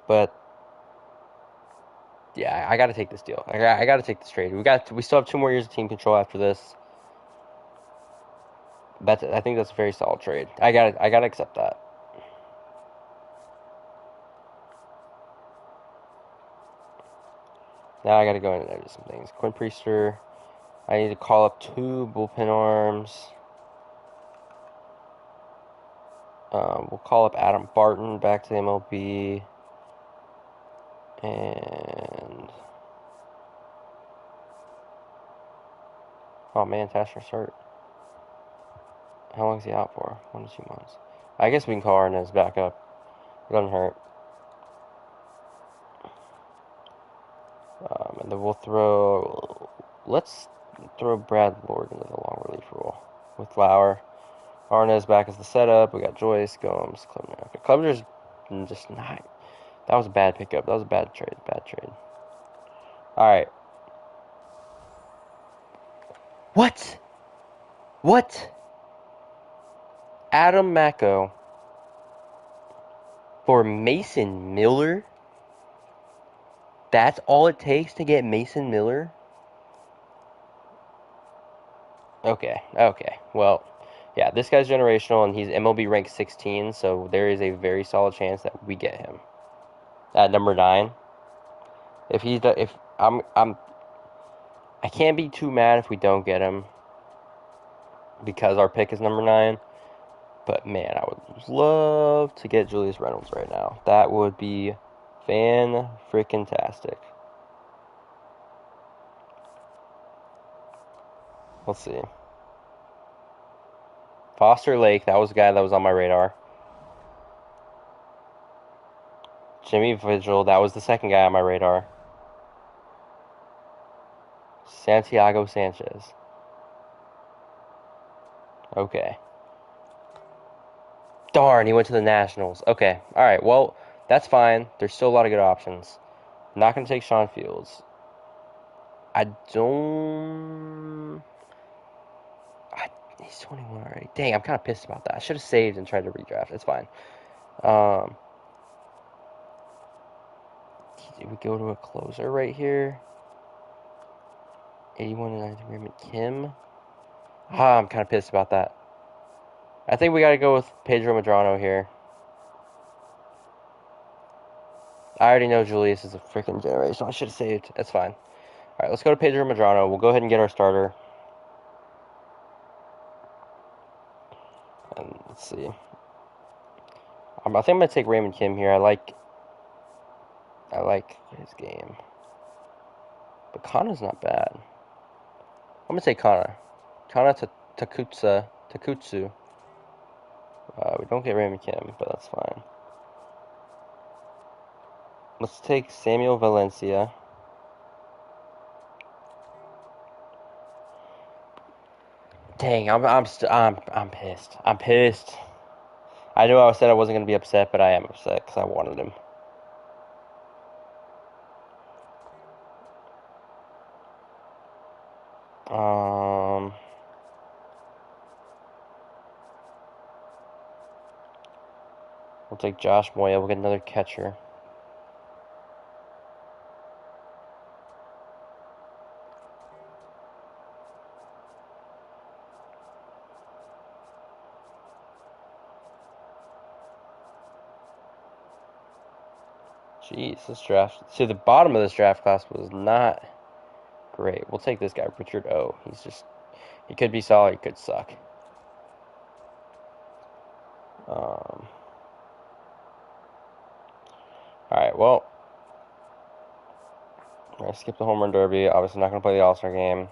but yeah, I got to take this deal. I got to take this trade. We still have 2 more years of team control after this. I think that's a very solid trade. I gotta accept that. Now I gotta go in and edit some things. Quinn Priester. I need to call up 2 bullpen arms. We'll call up Adam Barton back to the MLB. And oh man, Tasher's hurt. How long is he out for? 1 to 2 months. I guess we can call Arnaz back up. It doesn't hurt. And then we'll throw. Let's throw Brad Lord into the long relief role with Lauer. Arnaz back as the setup. We got Joyce, Gomes, Clemner. Okay, Clemner's just not. That was a bad pickup. That was a bad trade. Bad trade. All right. What? What? Adam Macko for Mason Miller? That's all it takes to get Mason Miller? Okay. Well, yeah, this guy's generational, and he's MLB ranked 16, so there is a very solid chance that we get him at number 9. I can't be too mad if we don't get him because our pick is number 9. But man, I would love to get Julius Reynolds right now. That would be fan-freaking-tastic. Let's see. Foster Lake, that was the guy that was on my radar. Jimmy Vigil, that was the second guy on my radar. Santiago Sanchez. Okay. Darn, he went to the Nationals. Okay, alright, well, that's fine. There's still a lot of good options. I'm not going to take Sean Fields. He's 21 already. Dang, I'm kind of pissed about that. I should have saved and tried to redraft. It's fine. Did we go to a closer right here? 81 and 90 Raymond Kim. I'm kind of pissed about that. I think we got to go with Pedro Medrano here. I already know Julius is a freaking generation. I should have saved. That's fine. All right, let's go to Pedro Medrano. We'll go ahead and get our starter. And let's see. I think I'm gonna take Raymond Kim here. I like his game, but Kana's not bad. I'm gonna take Kana. Takutsu. We don't get Raymond Kim, but that's fine. Let's take Samuel Valencia. Dang, I'm pissed. I'm pissed. I knew I said I wasn't gonna be upset, but I am upset because I wanted him. We'll take Josh Moya. We'll get another catcher. Jeez, this draft. See, the bottom of this draft class was not great. We'll take this guy, Richard O. He could be solid, he could suck. Alright, well. I'm going to skip the home run derby. Obviously, not going to play the All-Star game.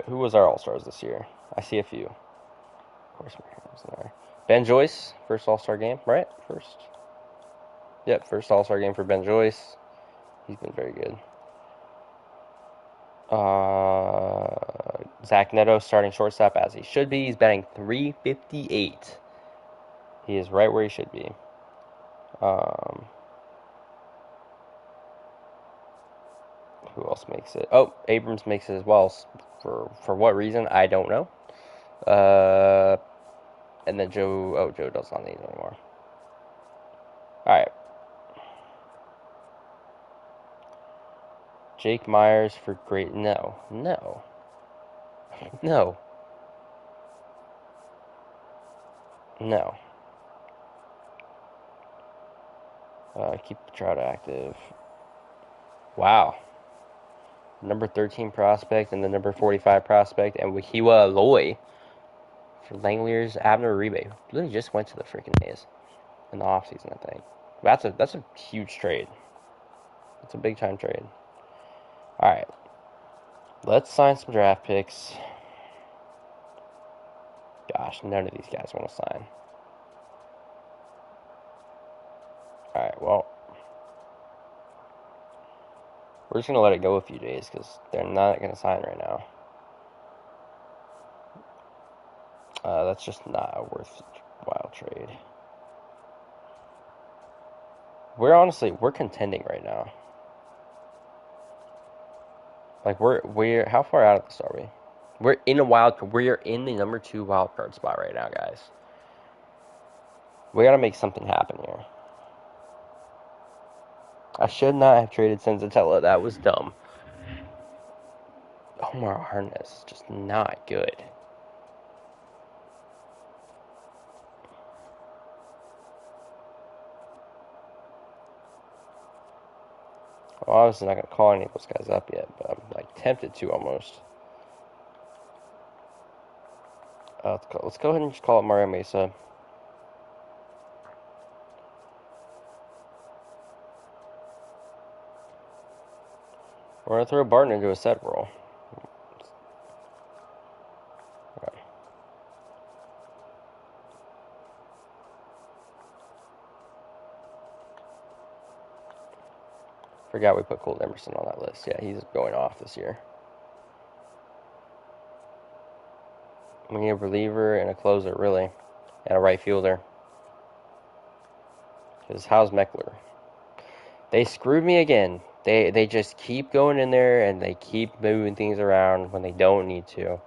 Who was our All-Stars this year? I see a few. Of course, Ben Joyce, first All-Star game, right? First All-Star game for Ben Joyce. He's been very good. Zach Neto starting shortstop as he should be. He's batting .358. He is right where he should be. Who else makes it? Oh, Abrams makes it as well. For what reason? I don't know. And then Joe. Oh, Joe doesn't on these anymore. All right. Jake Myers for great. No. No. No. No. Keep Trout active. Wow. Number 13 prospect and the number 45 prospect, and Wahiwa Aloy for Langoliers. Abner Uribe literally just went to the freaking A's in the offseason, I think. That's a huge trade. It's a big time trade. All right, let's sign some draft picks. Gosh, none of these guys want to sign. All right, well, we're just gonna let it go a few days because they're not gonna sign right now. That's just not a worthwhile trade. We're contending right now. Like we're how far out of this are we? We're in the number 2 wild card spot right now, guys. We gotta make something happen here. I should not have traded Senzatella. That was dumb. Omar Harness is just not good. Well, obviously not gonna call any of those guys up yet, but I'm like tempted to almost. Let's go ahead and just call it Mario Mesa. We're gonna throw Barton into a set roll. Okay. Forgot we put Colt Emerson on that list. Yeah, he's going off this year. We need a reliever and a closer, really, and a right fielder. Because how's Meckler? They screwed me again. They just keep going in there and they keep moving things around when they don't need to.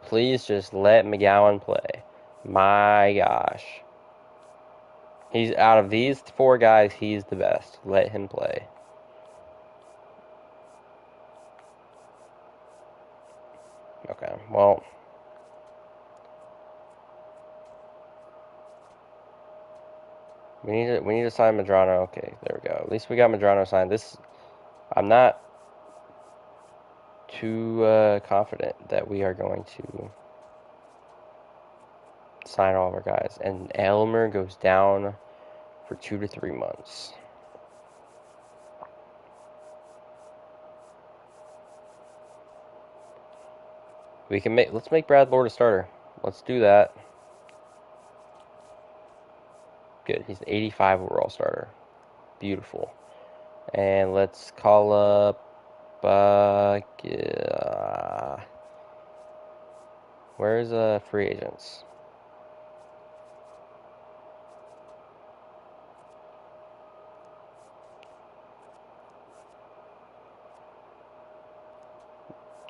Please just let McGowan play. My gosh. He's out of these 4 guys, he's the best. Let him play. Okay, well. We need to sign Medrano. Okay, there we go. At least we got Medrano signed. I'm not too confident that we are going to sign all of our guys. And Elmer goes down for 2 to 3 months. Let's make Brad Lord a starter. Let's do that. Good. He's an 85 overall starter. Beautiful. And let's call up where's free agents?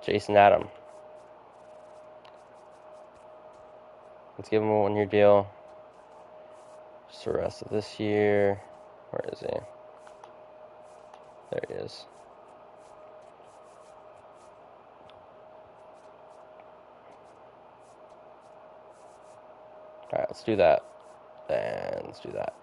Jason Adam. Let's give him a 1-year deal. Just the rest of this year. Where is he? There he is. Alright, let's do that. And let's do that.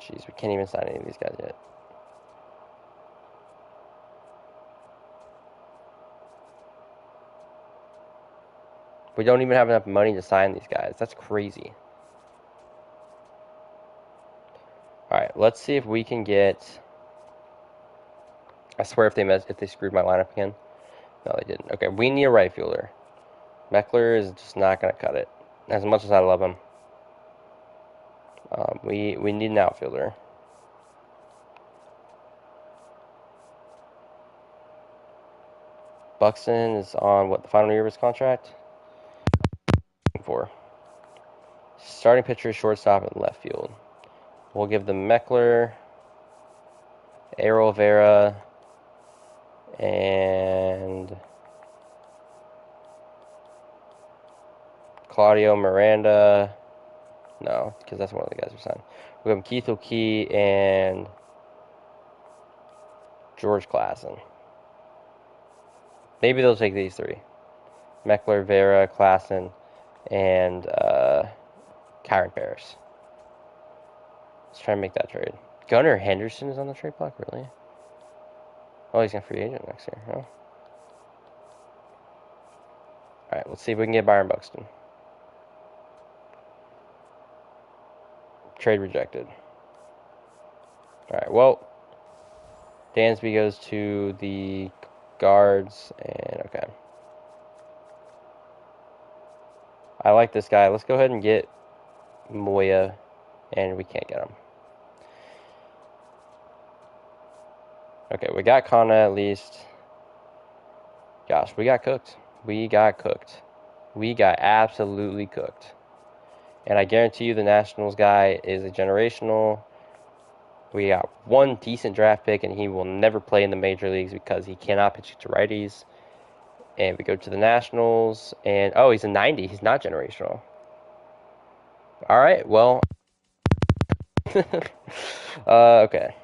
Jeez, we can't even sign any of these guys yet. We don't even have enough money to sign these guys. That's crazy. Alright, let's see if we can get... I swear if they screwed my lineup again. No, they didn't. Okay, we need a right fielder. Meckler is just not going to cut it. As much as I love him. We need an outfielder. Buxton is on what, the final year of his contract? For starting pitcher, shortstop, and left field. We'll give them Meckler, Errol Vera, and Claudio Miranda. No, because that's one of the guys who signed. We'll give them Keith O'Key and George Klassen. Maybe they'll take these three. Meckler, Vera, Klassen, and Kyron Paris. Let's try and make that trade. Gunnar Henderson is on the trade block, really? Oh, he's going to free agent next year. Oh. Alright, let's see if we can get Byron Buxton. Trade rejected. Alright, well, Dansby goes to the Guards, and okay. I like this guy. Let's go ahead and get Moya, and we can't get him. Okay, we got Kana at least. Gosh, we got cooked. We got cooked. We got absolutely cooked. And I guarantee you the Nationals guy is a generational. We got one decent draft pick, and he will never play in the major leagues because he cannot pitch to righties. And we go to the Nationals, and oh, he's a 90. He's not generational. All right, well. Okay.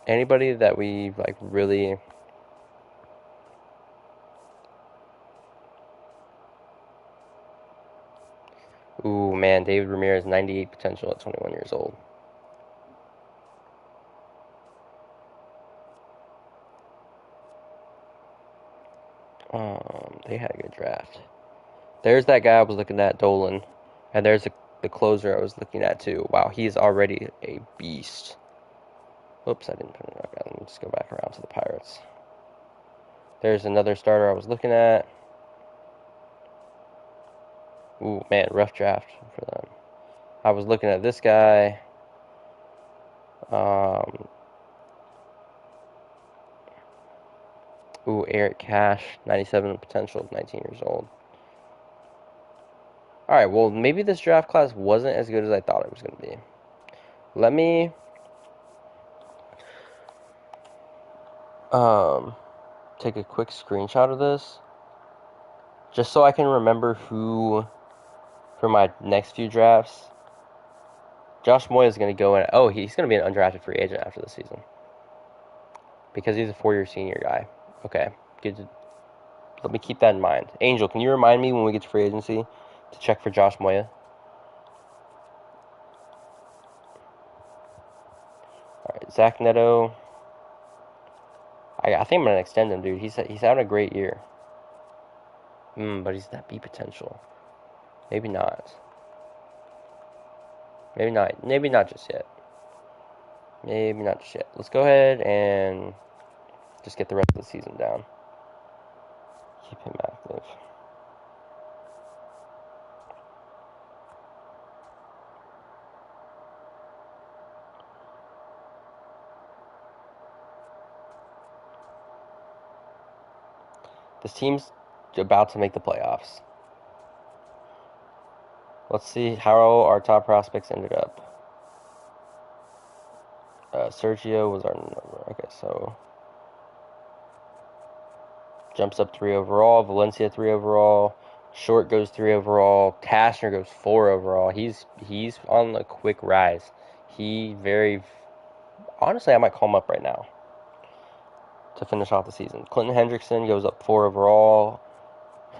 Anybody that we like really. Ooh, man, David Ramirez, 98 potential at 21 years old. They had a good draft. There's that guy I was looking at, Dolan. And there's the closer I was looking at, too. Wow, he is already a beast. Oops, I didn't put it. Okay, let me just go back around to the Pirates. There's another starter I was looking at. Ooh, man, rough draft for them. I was looking at this guy. Ooh, Eric Cash, 97 potential, 19 years old. Alright, well, maybe this draft class wasn't as good as I thought it was going to be. Let me take a quick screenshot of this, just so I can remember who, for my next few drafts. Josh Moya is going to go in. Oh, he's going to be an undrafted free agent after the season, because he's a 4-year senior guy. Okay, good. Let me keep that in mind. Angel, can you remind me when we get to free agency to check for Josh Moya? Alright, Zach Neto. I think I'm going to extend him, dude. He's having a great year. But he's that B potential. Maybe not. Maybe not. Maybe not just yet. Maybe not just yet. Let's go ahead and just get the rest of the season down. Keep him active. This team's about to make the playoffs. Let's see how our top prospects ended up. Sergio was our number. Okay, so jumps up 3 overall. Valencia 3 overall. Short goes 3 overall. Cashner goes 4 overall. He's on a quick rise. Honestly, I might call him up right now to finish off the season. Clinton Hendrickson goes up 4 overall.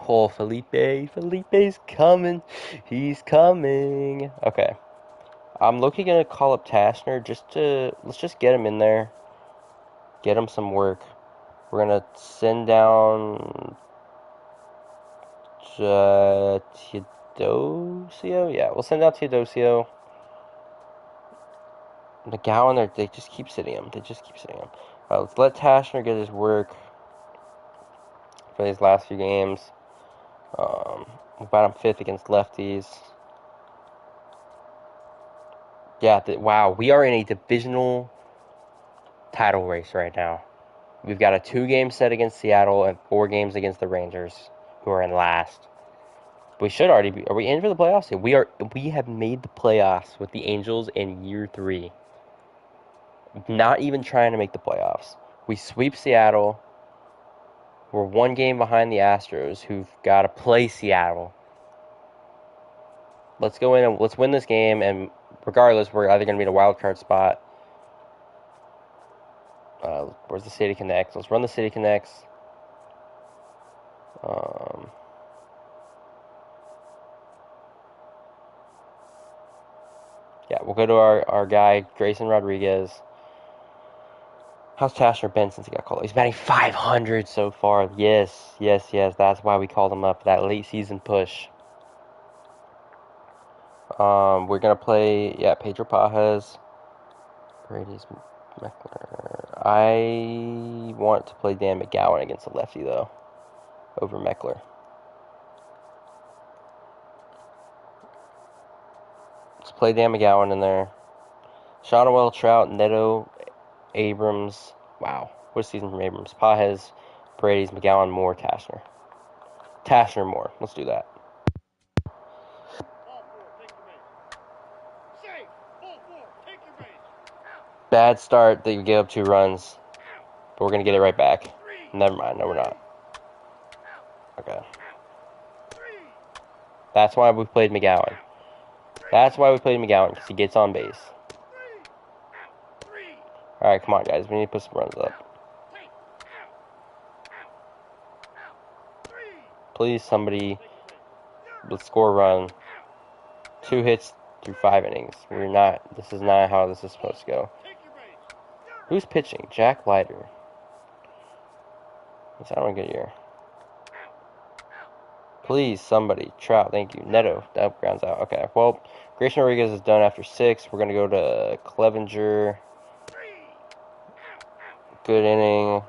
Oh, Felipe's coming. He's coming. Okay. I'm looking to call up Tashner let's just get him in there. Get him some work. We're going to send down Teodosio. Yeah, we'll send out Teodosio. McGowan, they just keep sitting him. Let's let Tashner get his work for these last few games. About him 5th against lefties. Yeah, wow, we are in a divisional title race right now. We've got a 2-game set against Seattle and 4 games against the Rangers, who are in last. We should already be. Are we in for the playoffs? We are. We have made the playoffs with the Angels in year 3. Not even trying to make the playoffs. We sweep Seattle. We're 1 game behind the Astros, who've got to play Seattle. Let's go in and let's win this game, and regardless, we're either going to be in a wild card spot. Where's the City Connects? Let's run the City Connects. Yeah, we'll go to our guy, Grayson Rodriguez. How's Tashner been since he got called up? He's batting 500 so far. Yes. That's why we called him up, that late season push. We're going to play, Pedro Pajes. Brady's Meckler. I want to play Dan McGowan against a lefty, though, over Meckler. Let's play Dan McGowan in there. Shonwell, Trout, Neto, Abrams. Wow. What a season from Abrams. Pajes, Brady's, McGowan, Moore, Tashner. Tashner, Moore. Let's do that. Bad start that you gave up 2 runs, but we're going to get it right back. Never mind. No, we're not. Okay. That's why we played McGowan. Because he gets on base. Alright, come on, guys. We need to put some runs up. Please, somebody, let's score a run. 2 hits through 5 innings. This is not how this is supposed to go. Who's pitching? Jack Leiter. He's having a good year. Please, somebody. Trout, thank you. Neto, that grounds out. Okay, well, Grayson Rodriguez is done after 6. We're going to go to Clevenger. Good inning.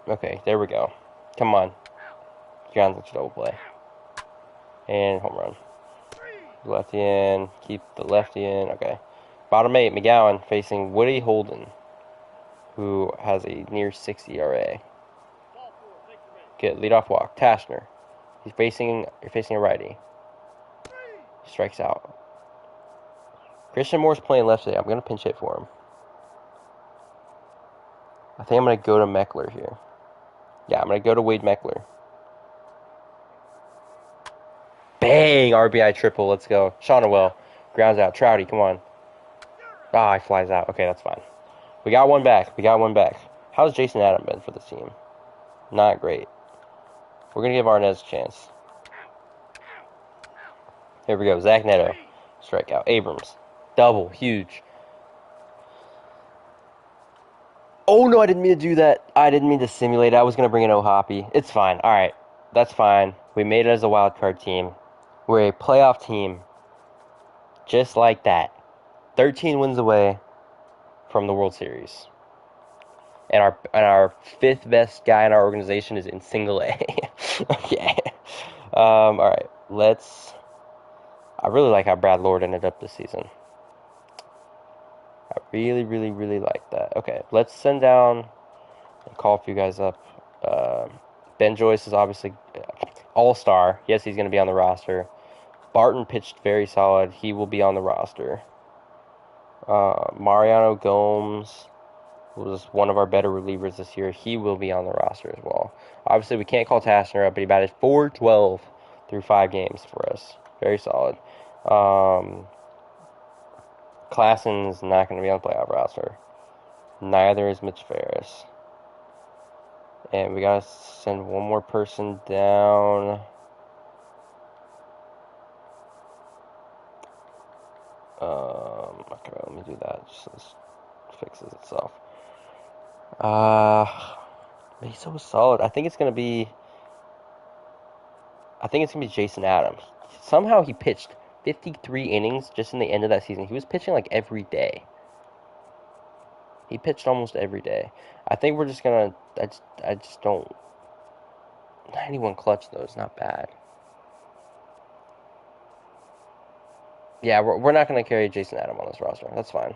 Okay, there we go. Come on. Grounds into double play. And home run. Lefty in. Keep the lefty in. Okay. Bottom 8, McGowan facing Woody Holden, who has a near 6 ERA. Good. Leadoff walk. Tashner. You're facing a righty. He strikes out. Christian Moore's playing left today. I'm going to pinch hit for him. I think I'm going to go to Meckler here. Yeah, I'm going to go to Wade Meckler. Bang! RBI triple. Let's go. Shonwell. Grounds out. Trouty, come on. Ah, he flies out. Okay, that's fine. We got one back. How's Jason Adam been for this team? Not great. We're going to give Arnaz a chance. Here we go. Zach Neto. Strikeout. Abrams. Double. Huge. Oh, no, I didn't mean to do that. I didn't mean to simulate it. I was going to bring in O'Hoppe. It's fine. All right. That's fine. We made it as a wild card team. We're a playoff team. Just like that. 13 wins away from the World Series. And our 5th best guy in our organization is in single A. Okay. All right. I really like how Brad Lord ended up this season. I really, really, really like that. Okay. Let's send down and call a few guys up. Ben Joyce is obviously all-star. Yes, he's going to be on the roster. Barton pitched very solid. He will be on the roster. Mariano Gomes was one of our better relievers this year. He will be on the roster as well. Obviously, we can't call Tashner up, but he batted .412 through 5 games for us. Very solid. Klassen's not going to be on the playoff roster. Neither is Mitch Ferris. And we got to send one more person down. Okay, let me do that. Just this fixes itself. He's so solid. I think it's gonna be Jason Adams. Somehow he pitched 53 innings just in the end of that season. He was pitching like every day. He pitched almost every day. I think we're just gonna. I just don't. 91 clutch though is not bad. Yeah, we're not going to carry Jason Adam on this roster. That's fine.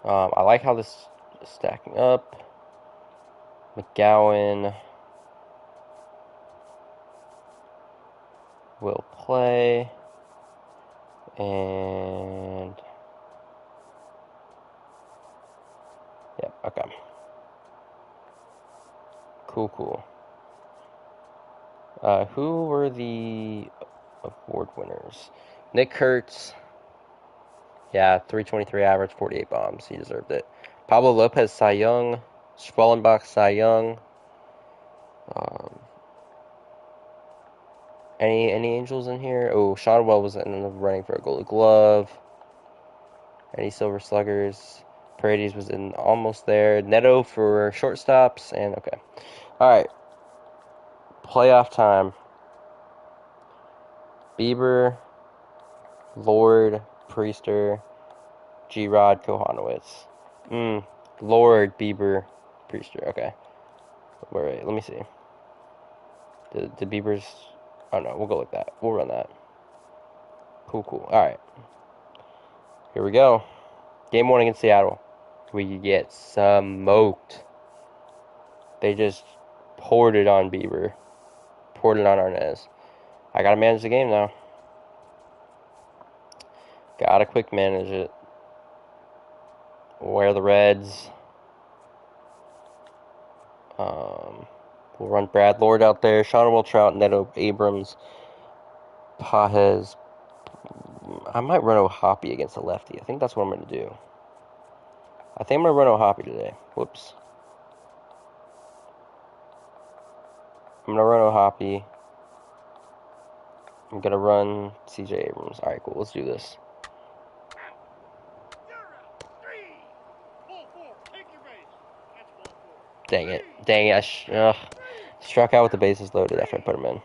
I like how this is stacking up. McGowan will play. And yep, okay. Cool. Who were the award winners? Nick Kurtz. Yeah, 323 average, 48 bombs. He deserved it. Pablo Lopez, Cy Young. Schwellenbach, Cy Young. Any Angels in here? Oh, Shonwell was in the running for a Gold Glove. Any Silver Sluggers? Paredes was in almost there. Neto for shortstops, and okay. All right. Playoff time. Bieber, Lord, Priester, G-Rod, Kohanowitz. Lord, Bieber, Priester. Okay. Wait, let me see. The Biebers. Oh no, we'll go like that. We'll run that. Cool. All right. Here we go. Game 1 against Seattle. We get smoked. They just poured it on Bieber. Poured it on Arnaz. I gotta manage the game now. Gotta quick manage it. Wear the Reds. We'll run Brad Lord out there. Shonwell, Trout, Neto, Abrams, Pajes. I might run O'Hoppy against a lefty. I think that's what I'm going to do. I think I'm going to run O'Hoppy today. Whoops. I'm going to run O'Hoppy. I'm going to run CJ Abrams. Alright, cool. Let's do this. Dang it. I struck out with the bases loaded after I put him in.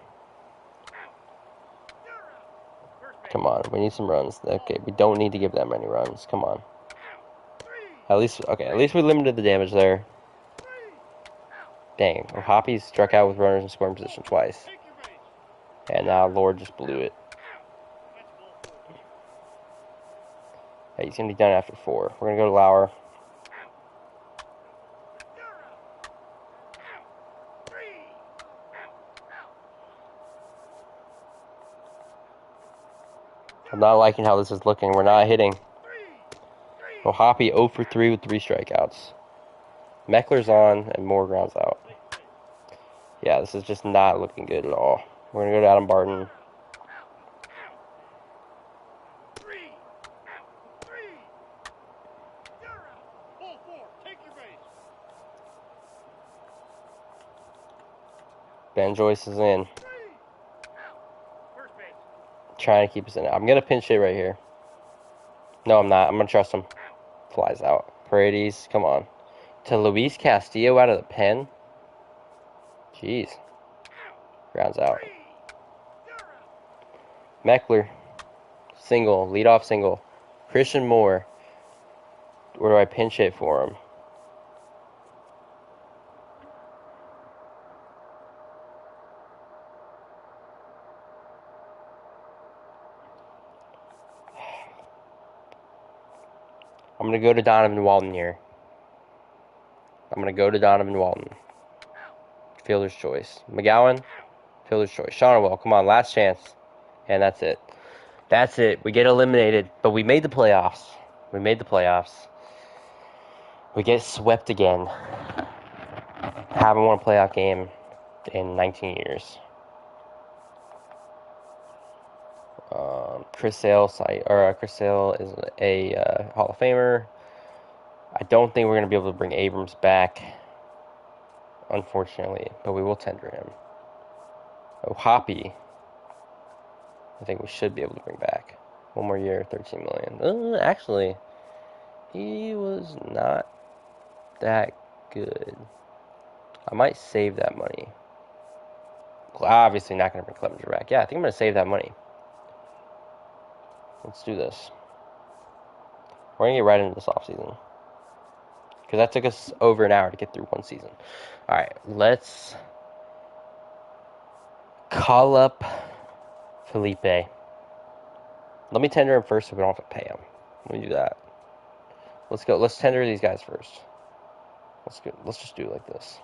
Come on. We need some runs. Okay, we don't need to give that many runs. Come on. At least we limited the damage there. Dang. O'Hoppy struck out with runners in scoring position twice. And now Lord just blew it. Hey, he's going to be done after 4. We're going to go to Lauer. I'm not liking how this is looking. We're not hitting. O'Hoppy 0 for 3 with 3 strikeouts. Meckler's on and Moore grounds out. Yeah, this is just not looking good at all. We're going to go to Adam Barton. Ben Joyce is in. Trying to keep us in it. I'm going to pinch hit right here. No, I'm not. I'm going to trust him. Flies out. Paredes, come on. To Luis Castillo out of the pen. Jeez. Grounds out. Meckler. Single. Leadoff single. Christian Moore. Where do I pinch hit for him? I'm going to go to Donovan Walton here. Fielder's choice. McGowan. Fielder's choice. Shonwell, come on, last chance. And that's it. We get eliminated, but we made the playoffs. We get swept again. Haven't won a playoff game in 19 years. Chris Sale is a Hall of Famer. I don't think we're going to be able to bring Abrams back, unfortunately, but we will tender him. O'Hoppy, I think we should be able to bring back. 1 more year, $13 million. Actually, he was not that good. I might save that money. Well, obviously not going to bring Clevenger back. Yeah, I think I'm going to save that money. Let's do this. We're going to get right into this offseason. Because that took us over an hour to get through one season. Alright, let's call up Felipe. Let me tender him first so we don't have to pay him. Let me do that. Let's go. Let's tender these guys first. Let's just do it like this.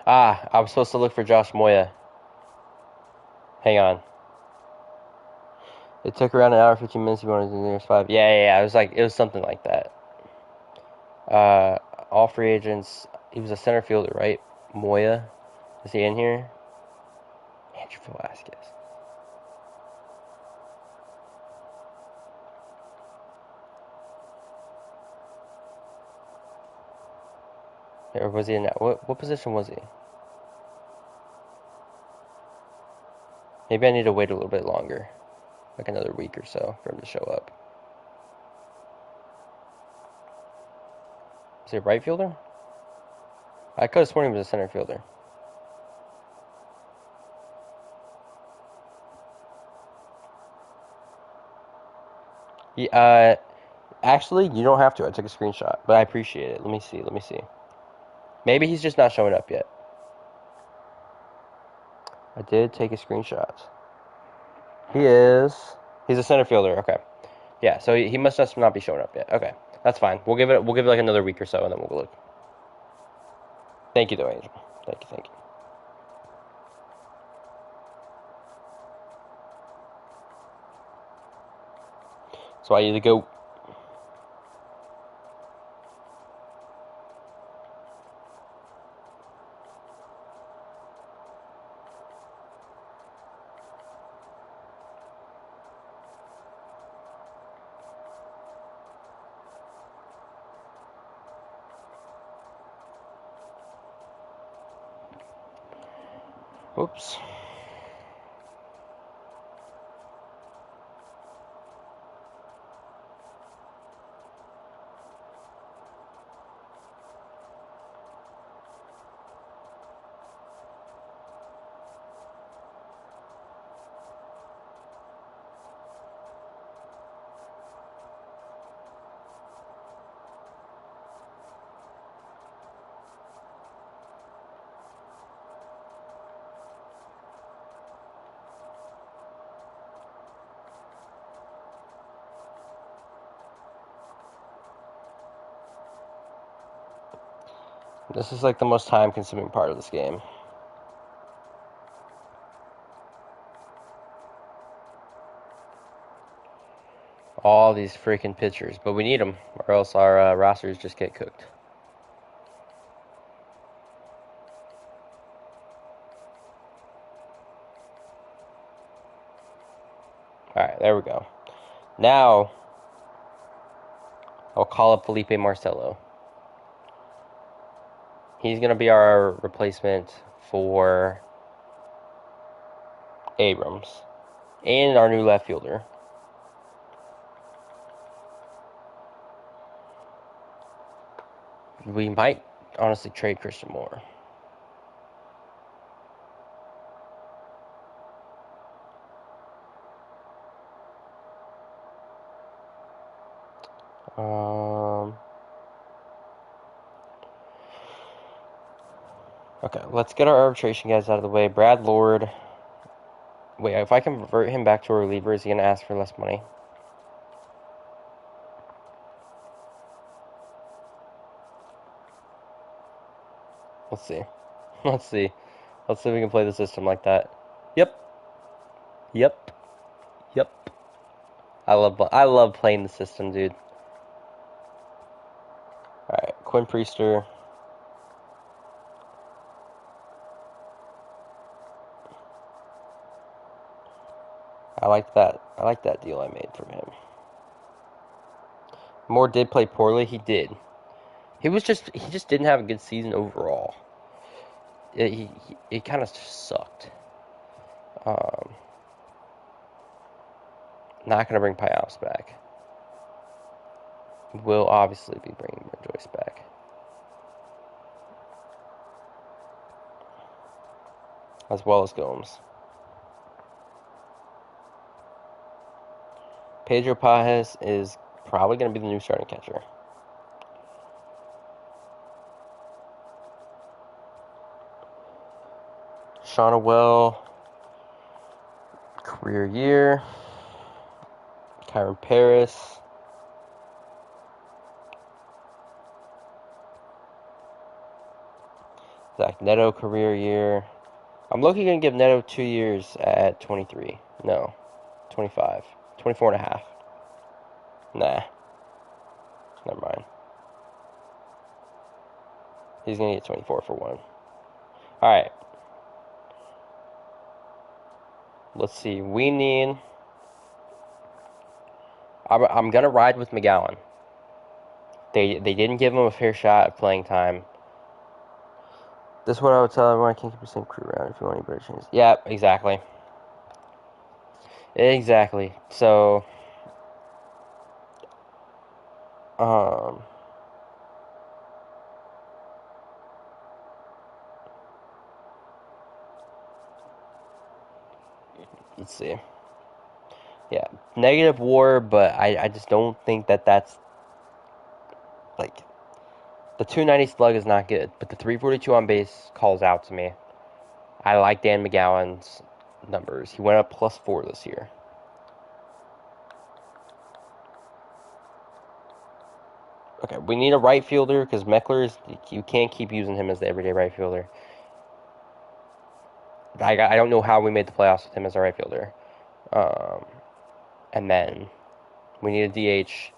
Ah, I was supposed to look for Josh Moya. Hang on. It took around an hour, 15 minutes. You wanted to do the nearest 5. Yeah. It was something like that. All free agents. He was a center fielder, right? Moya. Is he in here? Andrew Velasquez. Or was he in that? What position was he? Maybe I need to wait a little bit longer. Like another week or so for him to show up. Is he a right fielder? I could have sworn he was a center fielder. Yeah, actually, you don't have to. I took a screenshot, but I appreciate it. Let me see. Maybe he's just not showing up yet. I did take a screenshot. He's a center fielder. Okay. Yeah, so he must just not be showing up yet. Okay. That's fine. We'll give it like another week or so and then we'll go look. Thank you though, Angel. Thank you. So I either go. Whoops. This is like the most time-consuming part of this game. All these freaking pitchers, but we need them, or else our rosters just get cooked. All right, there we go. Now I'll call up Felipe Marcelo. He's gonna be our replacement for Abrams and our new left fielder. We might honestly trade Christian Moore. Okay, let's get our arbitration guys out of the way. Brad Lord. Wait, if I convert him back to a reliever, is he gonna ask for less money? Let's see. Let's see. Let's see if we can play the system like that. Yep. I love playing the system, dude. All right, Quinn Priester. I like that. I like that deal I made from him. Moore did play poorly. He did. He just didn't have a good season overall. It kind of sucked. Not gonna bring Piaps back. Will obviously be bringing Joyce back. As well as Gomes. Pedro Pajes is probably going to be the new starting catcher. Shonawell, career year. Kyron Paris. Zach Neto, career year. I'm looking to give Neto 2 years at 23. No, 25. 24 and a half. Nah. Never mind. He's going to get 24 for one. Alright. Let's see. We need... I'm going to ride with McGowan. They didn't give him a fair shot at playing time. This is what I would tell everyone. I can't keep the same crew around if you want any better changes. Yeah, exactly. Exactly. So... Let's see. Yeah, negative WAR, but I just don't think that's like the 290 slug is not good, but the 342 on base calls out to me. I like Dan McGowan's numbers. He went up +4 this year. Okay, we need a right fielder because Meckler you can't keep using him as the everyday right fielder. I don't know how we made the playoffs with him as a right fielder. And then we need a DH.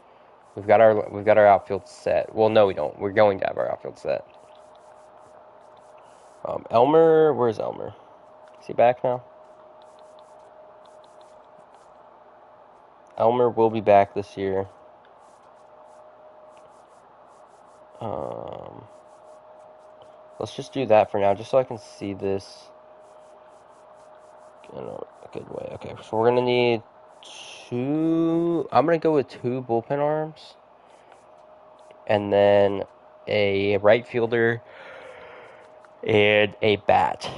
We've got our outfield set. Well, no, we don't. We're going to have our outfield set. Elmer, where's Elmer? Is he back now? Elmer will be back this year. Let's just do that for now, just so I can see this in a good way. Okay, so we're gonna need two. I'm gonna go with 2 bullpen arms, and then a right fielder and a bat.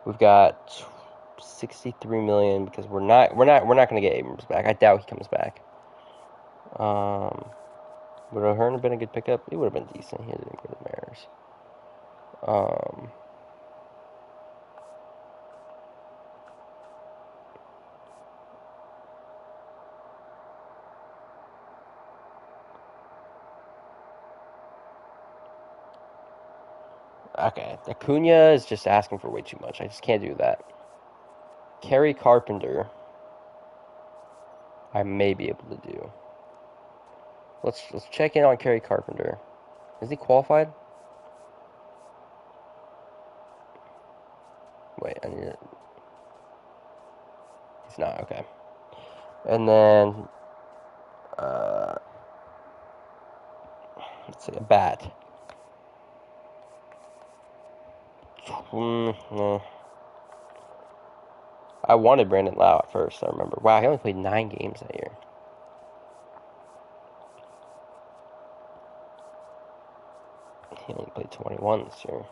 We've got 63 million because we're not gonna get Abrams back. I doubt he comes back. Would O'Hearn have been a good pickup? He would have been decent. He didn't go to the Mariners. Okay, Acuna is just asking for way too much. I just can't do that. Kerry Carpenter, I may be able to do. Let's check in on Kerry Carpenter. Is he qualified? Wait, I need it. He's not, okay. And then, let's see, a bat. No. I wanted Brandon Lau at first, I remember. Wow, he only played 9 games that year. He only played 21 this year.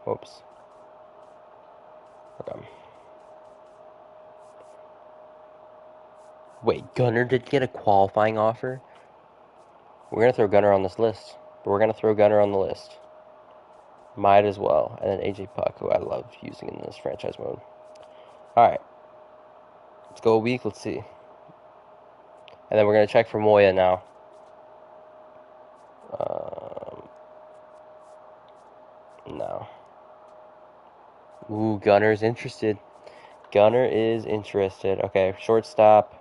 Whoops. Okay. Wait, Gunnar did get a qualifying offer? We're going to throw Gunnar on this list. We're going to throw Gunnar on the list. Might as well. And then AJ Puck, who I love using in this franchise mode. Alright. Let's go a week. Let's see. And then we're going to check for Moya now. No. Ooh, Gunner's interested. Gunner is interested. Okay, shortstop,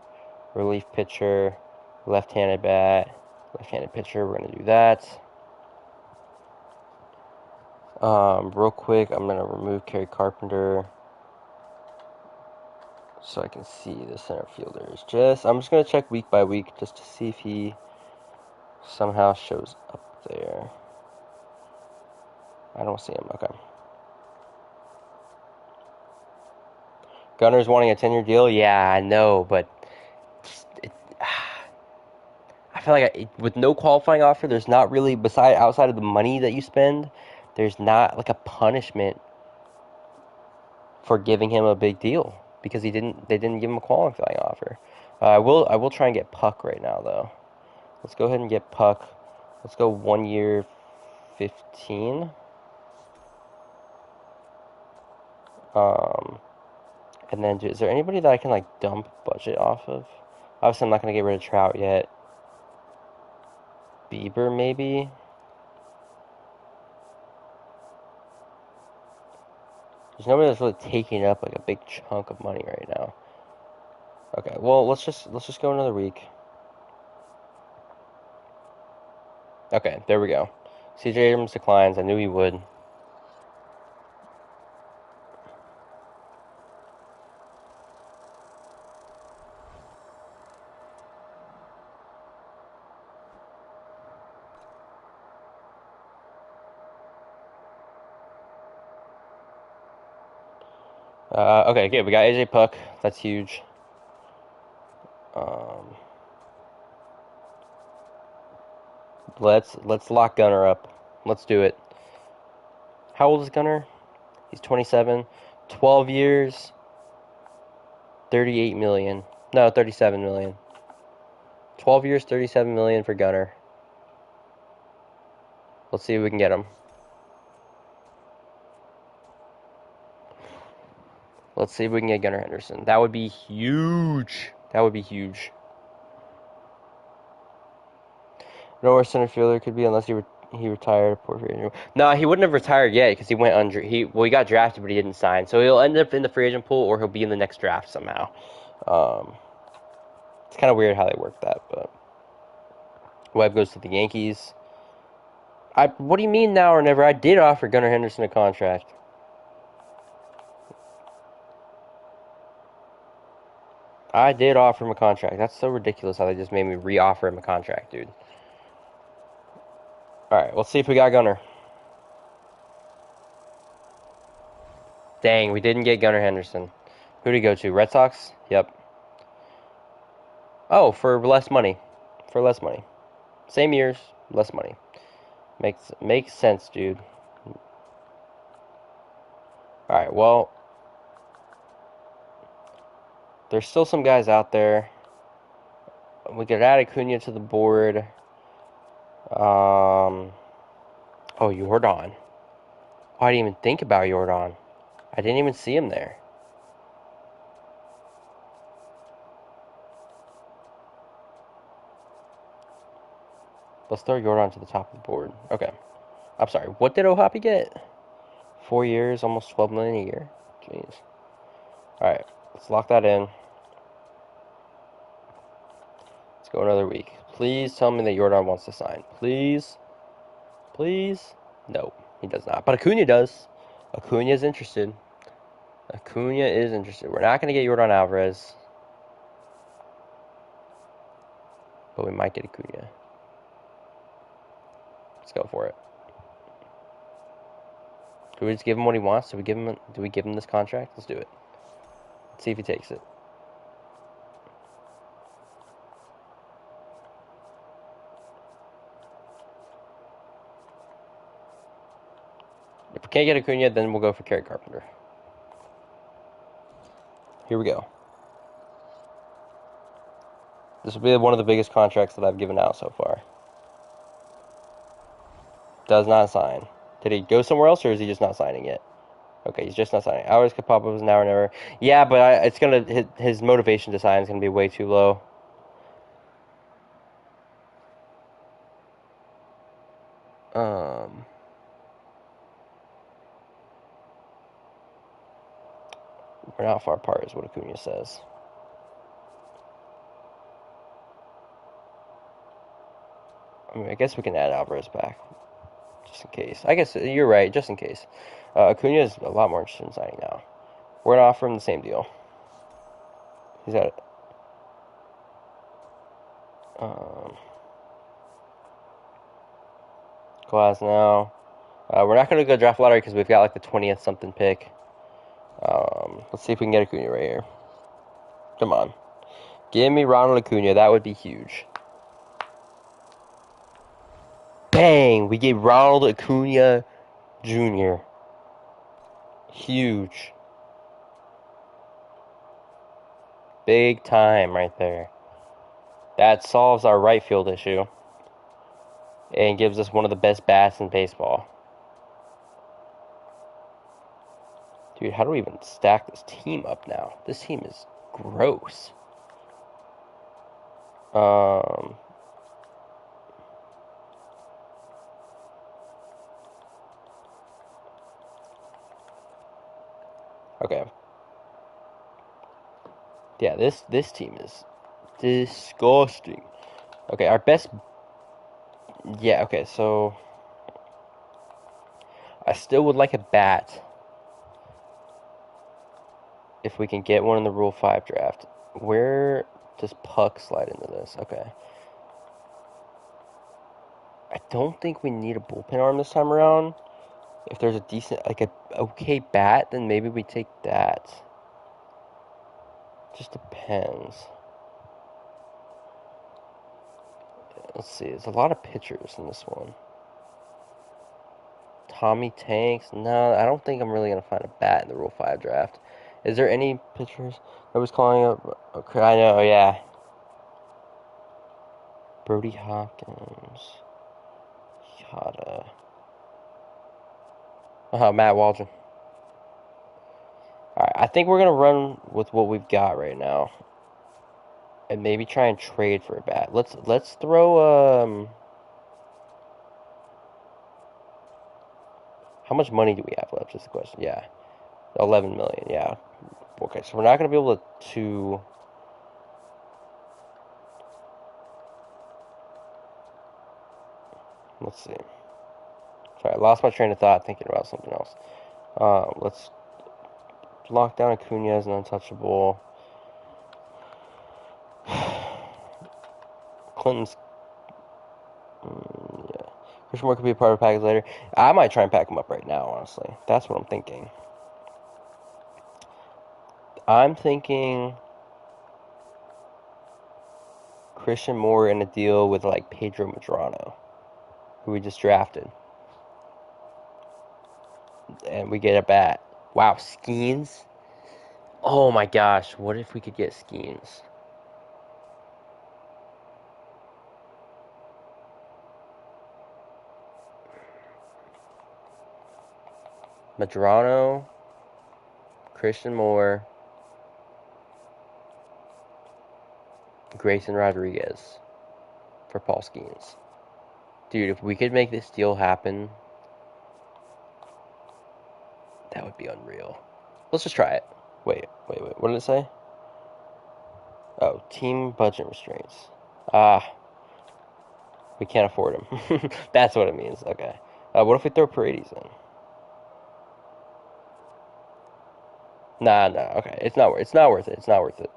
relief pitcher, left-handed bat, left-handed pitcher. We're going to do that. Real quick, I'm going to remove Kerry Carpenter so I can see the center fielders. I'm just going to check week by week just to see if he somehow shows up there. I don't see him. Okay. Gunner's wanting a 10-year deal? Yeah, I know, but it, I feel like with no qualifying offer, there's not really, outside of the money that you spend, there's not like a punishment for giving him a big deal because they didn't give him a qualifying offer. I will try and get Puck right now though. Let's go ahead and get Puck. Let's go 1 year, 15. And then is there anybody that I can like dump budget off of? Obviously, I'm not gonna get rid of Trout yet. Bieber maybe. There's nobody that's really taking up like a big chunk of money right now. Okay, well let's just go another week. Okay, there we go. CJ Abrams declines. I knew he would. Okay, good. We got AJ Puck. That's huge. Um, let's lock Gunner up. Let's do it. How old is Gunner? He's 27. 12 years. 38 million. No, 37 million. 12 years, 37 million for Gunner. Let's see if we can get him. Let's see if we can get Gunnar Henderson. That would be huge. That would be huge. No where center fielder could be unless he retired. No, he wouldn't have retired yet because he went under. He got drafted, but he didn't sign. So he'll end up in the free agent pool, or he'll be in the next draft somehow. It's kind of weird how they work that, but Webb goes to the Yankees. What do you mean now or never? I did offer Gunnar Henderson a contract. I did offer him a contract. That's so ridiculous how they just made me re-offer him a contract, dude. Alright, let's see if we got Gunnar. Dang, we didn't get Gunnar Henderson. Who'd he go to? Red Sox? Yep. Oh, for less money. For less money. Same years, less money. Makes sense, dude. Alright, well, there's still some guys out there. We could add Acuna to the board. Oh, Jordan. Oh, I didn't even think about Jordan. I didn't even see him there. Let's throw Jordan to the top of the board. Okay. I'm sorry. What did Ohapi get? 4 years, almost 12 million a year. Jeez. All right. Let's lock that in. Let's go another week. Please tell me that Jordan wants to sign. Please. Please. No, he does not. But Acuna does. Acuna is interested. Acuna is interested. We're not going to get Jordan Alvarez. But we might get Acuna. Let's go for it. Do we just give him what he wants? Do we give him this contract? Let's do it. Let's see if he takes it. If we can't get Acuna, then we'll go for Kerry Carpenter. Here we go. This will be one of the biggest contracts that I've given out so far. Does not sign. Did he go somewhere else, or is he just not signing yet? Okay, he's just not signing. Hours could pop up as an hour never. Yeah, but it's gonna his motivation to sign is gonna be way too low. We're not far apart, is what Acuna says. I mean, I guess we can add Alvarez back, just in case. I guess you're right, just in case. Acuna is a lot more interested in signing now. We're gonna offer him the same deal. He's got it. Glass now. We're not going to go draft lottery because we've got like the 20th something pick. Let's see if we can get Acuna right here. Come on. Give me Ronald Acuna. That would be huge. Bang! We gave Ronald Acuna Jr. Huge. Big time right there. That solves our right field issue. And gives us one of the best bats in baseball. Dude, how do we even stack this team up now? This team is gross. Okay. Yeah, this team is disgusting. Okay, our best... Yeah, okay, so... I still would like a bat. If we can get one in the Rule 5 draft. Where does Puck slide into this? Okay. I don't think we need a bullpen arm this time around. If there's a decent, like a okay bat, then maybe we take that. Just depends. Let's see. There's a lot of pitchers in this one. Tommy Tanks? No, I don't think I'm really going to find a bat in the Rule 5 draft. Is there any pitchers I was calling up? Okay, I know, yeah. Brody Hopkins. Yada. Matt Waldron. Alright, I think we're going to run with what we've got right now. And maybe try and trade for a bat. Let's throw, how much money do we have left? Is the question. Yeah. 11 million, yeah. Okay, so we're not going to be able to... Let's see. Sorry, I lost my train of thought thinking about something else. Let's lock down Acuna as an untouchable. Clinton's... yeah. Christian Moore could be a part of the package later. I might try and pack him up right now, honestly. That's what I'm thinking. I'm thinking Christian Moore in a deal with like Pedro Medrano, who we just drafted. And we get a bat. Wow, Skeens? Oh my gosh, what if we could get Skeens? Medrano, Christian Moore, Grayson Rodriguez for Paul Skeens. Dude, if we could make this deal happen, that would be unreal. Let's just try it. Wait. What did it say? Oh, team budget restraints. We can't afford him. That's what it means. Okay. What if we throw Paredes in? Nah. Okay, it's not worth it. It's not worth it.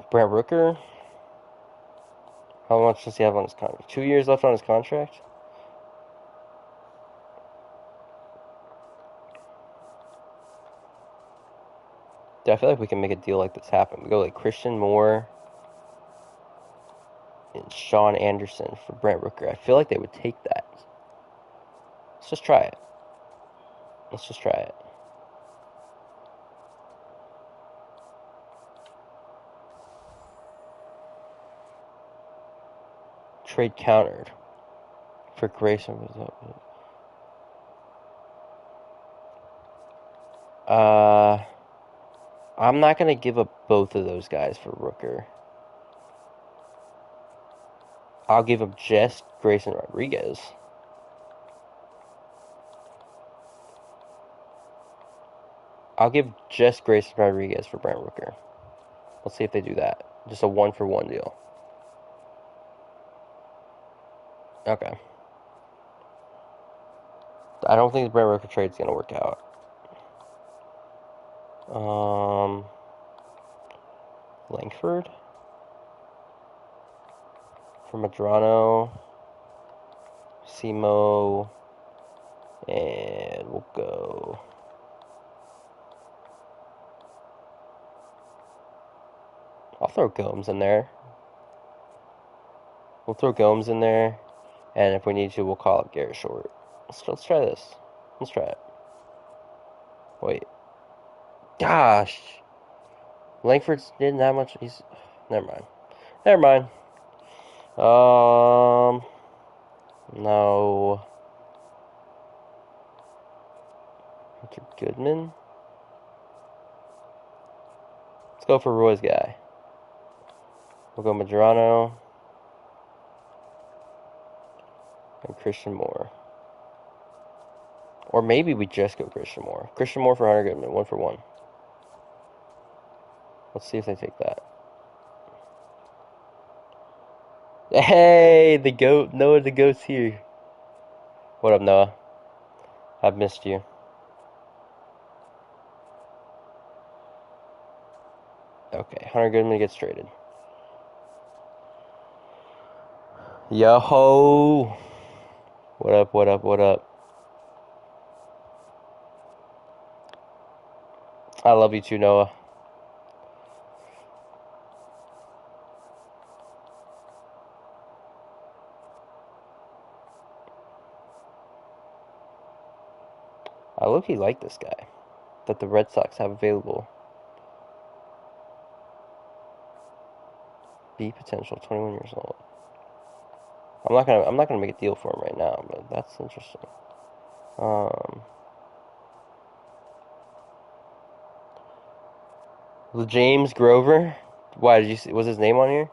Brent Rooker. How much does he have on his contract? 2 years left on his contract? Dude, I feel like we can make a deal like this happen. We go like Christian Moore and Sean Anderson for Brent Rooker. I feel like they would take that. Let's just try it. Trade countered for Grayson. I'm not going to give up both of those guys for Rooker. I'll give up just Grayson Rodriguez. I'll give just Grayson Rodriguez for Brent Rooker. Let's see if they do that. Just a 1-for-1 deal. Okay. I don't think the Brent Rooker trade's going to work out. Langford for Madrano, Simo, and we'll go. I'll throw Gomes in there. We'll throw Gomes in there, and if we need to, we'll call it Garrett Short. Let's try this. Let's try it. Wait. Gosh. Langford's didn't that much. He's. Never mind. Never mind. No. Hunter Goodman. Let's go for Roy's guy. We'll go Madrano and Christian Moore. Or maybe we just go Christian Moore. Christian Moore for Hunter Goodman, 1-for-1. Let's see if they take that. Hey, the goat. Noah the goat's here. What up, Noah? I've missed you. Okay, Hunter Goodman gets traded. Yo-ho! What up, what up, what up? I love you too, Noah. I low-key like this guy that the Red Sox have available. B potential, 21 years old. I'm not gonna make a deal for him right now, but that's interesting. James Grover. Why did you see? Was his name on here?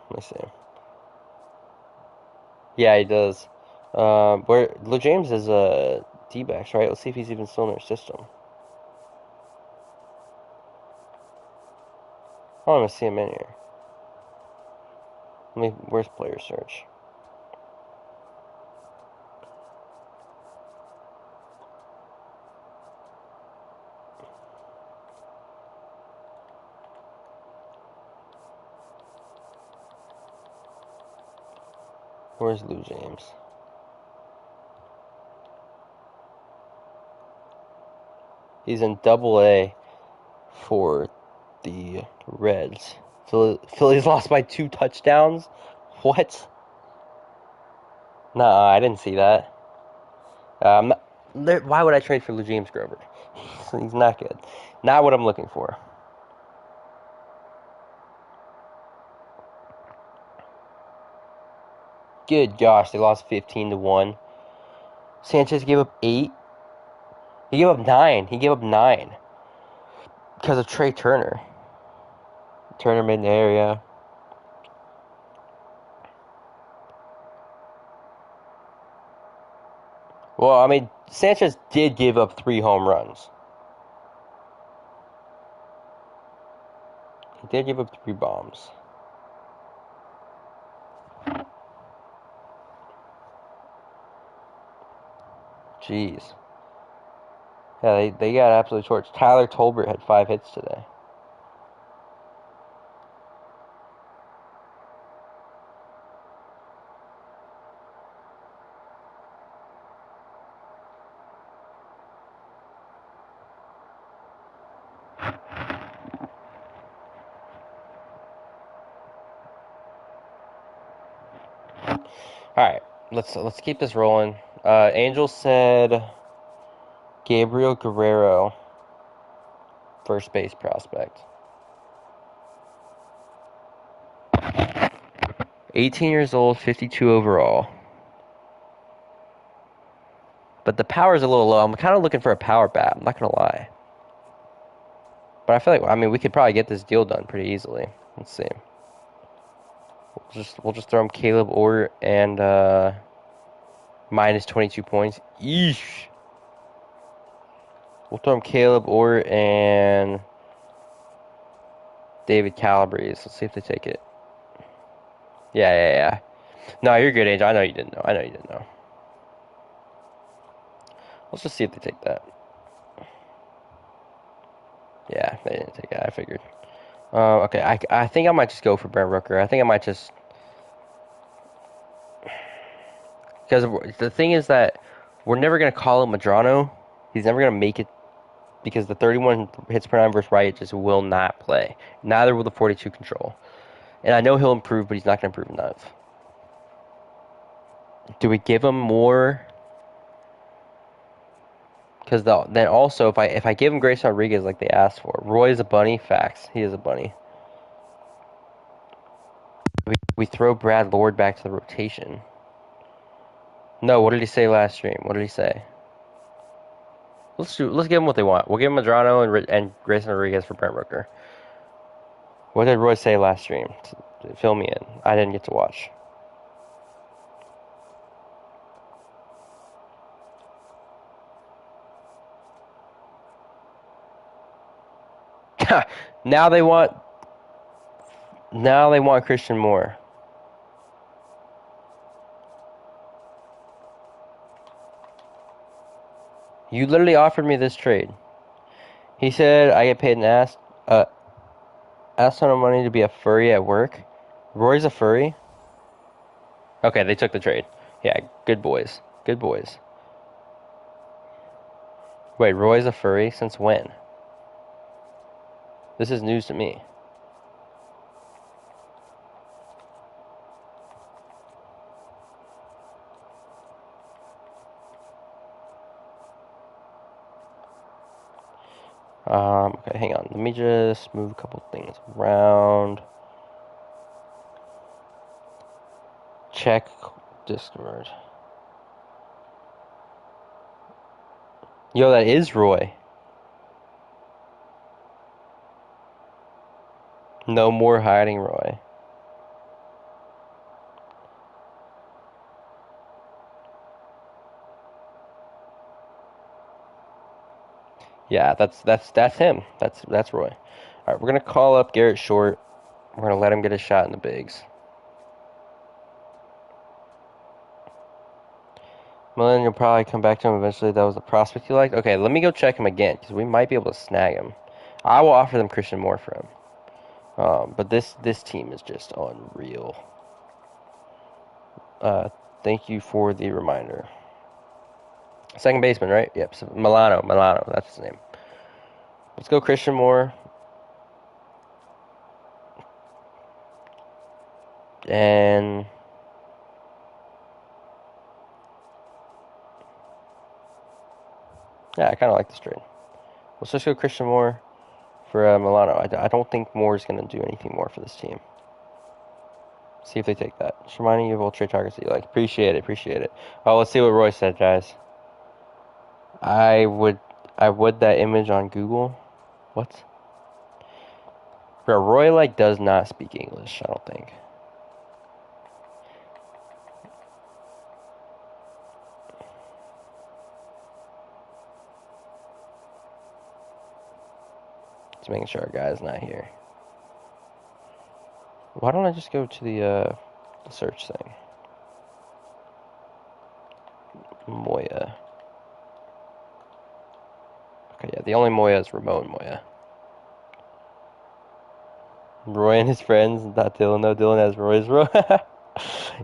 Let me see. Yeah, he does. Where James is D-backs, right? Let's see if he's even still in their system. I don't even see him in here. Where's player search? Where's Lou James? He's in Double-A for the Reds. Phillies lost by 2 touchdowns? What? Nah, I didn't see that. Why would I trade for Lou James Grover? He's not good. Not what I'm looking for. Good gosh, they lost 15-1. Sanchez gave up 8. He gave up 9. He gave up 9 because of Trey Turner. Turner mid in the area. Well, I mean, Sanchez did give up 3 home runs. He did give up 3 bombs. Jeez. Yeah, they got absolutely torched. Tyler Tolbert had 5 hits today. Alright, let's keep this rolling. Angel said Gabriel Guerrero, first base prospect. 18 years old, 52 overall. But the power's a little low. I'm kind of looking for a power bat. I'm not going to lie. But I feel like, I mean, we could probably get this deal done pretty easily. Let's see. We'll just throw him Caleb Orr and minus 22 points. Eesh. We'll throw him Caleb Orr and David Calabrese. Let's see if they take it. Yeah. No, you're good, Angel. I know you didn't know. Let's just see if they take that. Yeah, they didn't take it. I figured. Okay, I think I might just go for Brent Rooker. I think I might just because the thing is that we're never gonna call him Madrano. He's never gonna make it because the 31 hits per nine versus Wright just will not play. Neither will the 42 control. And I know he'll improve, but he's not gonna improve enough. Do we give him more? Because then also if I give him Grace Rodriguez like they asked for, Roy is a bunny. Facts, he is a bunny. We throw Brad Lord back to the rotation. No, what did he say last stream? What did he say? Let's give them what they want. We'll give him Madrano and Grayson Rodriguez for Brent Rooker. What did Roy say last stream? Fill me in. I didn't get to watch. Now they want Christian Moore. You literally offered me this trade. He said I get paid an ass ton of money to be a furry at work. Roy's a furry? Okay, they took the trade. Yeah, good boys. Good boys. Wait, Roy's a furry? Since when? This is news to me. Okay, hang on. Let me just move a couple things around. Check Discord. Yo, that is Roy. No more hiding, Roy. Yeah, that's him. That's Roy. All right, we're gonna call up Garrett Short. We're gonna let him get a shot in the bigs. Millen, you'll probably come back to him eventually. That was the prospect you liked. Okay, let me go check him again because we might be able to snag him. I will offer them Christian Moore for him. But this team is just unreal. Thank you for the reminder. Second baseman, right? Yep. So Milano, that's his name. Let's go Christian Moore. And yeah, I kind of like this trade. Let's just go Christian Moore for Milano. I don't think Moore's going to do anything more for this team. See if they take that. Just reminding you of all trade targets that you like. Appreciate it. Oh, let's see what Roy said, guys. I would that image on Google. What? Bro, Roy does not speak English, I don't think. Just making sure our guy's not here. Why don't I just go to the search thing? Moya. Okay, yeah, the only Moya is Ramon Moya. Roy and his friends, not Dylan. No, Dylan has Roy's Roy.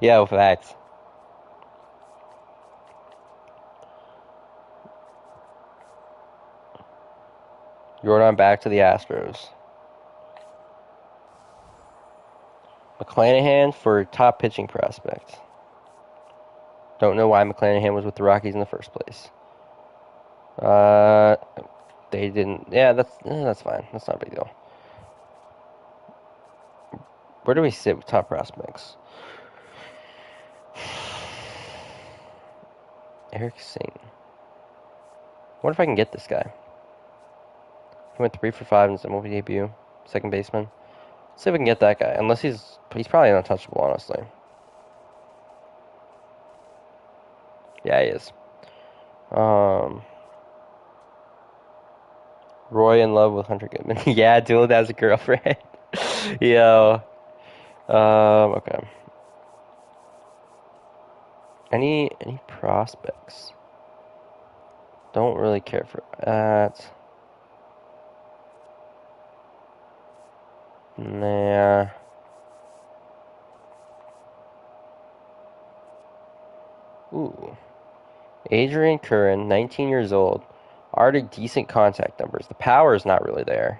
Yeah, facts. Jordan back to the Astros. McClanahan for top pitching prospect. Don't know why McClanahan was with the Rockies in the first place. They didn't. Yeah, that's fine. That's not a big deal. Where do we sit with top prospects? Eric Singh. What if I can get this guy? He went 3 for 5 in his MLB debut. Second baseman. Let's see if we can get that guy. Unless he's probably untouchable, honestly. Yeah, he is. Roy in love with Hunter Goodman. Yeah, Dylan has a girlfriend. Yo. Okay. Any prospects? Don't really care for that. Nah. Ooh. Adrian Curran, 19 years old. Already decent contact numbers. The power is not really there.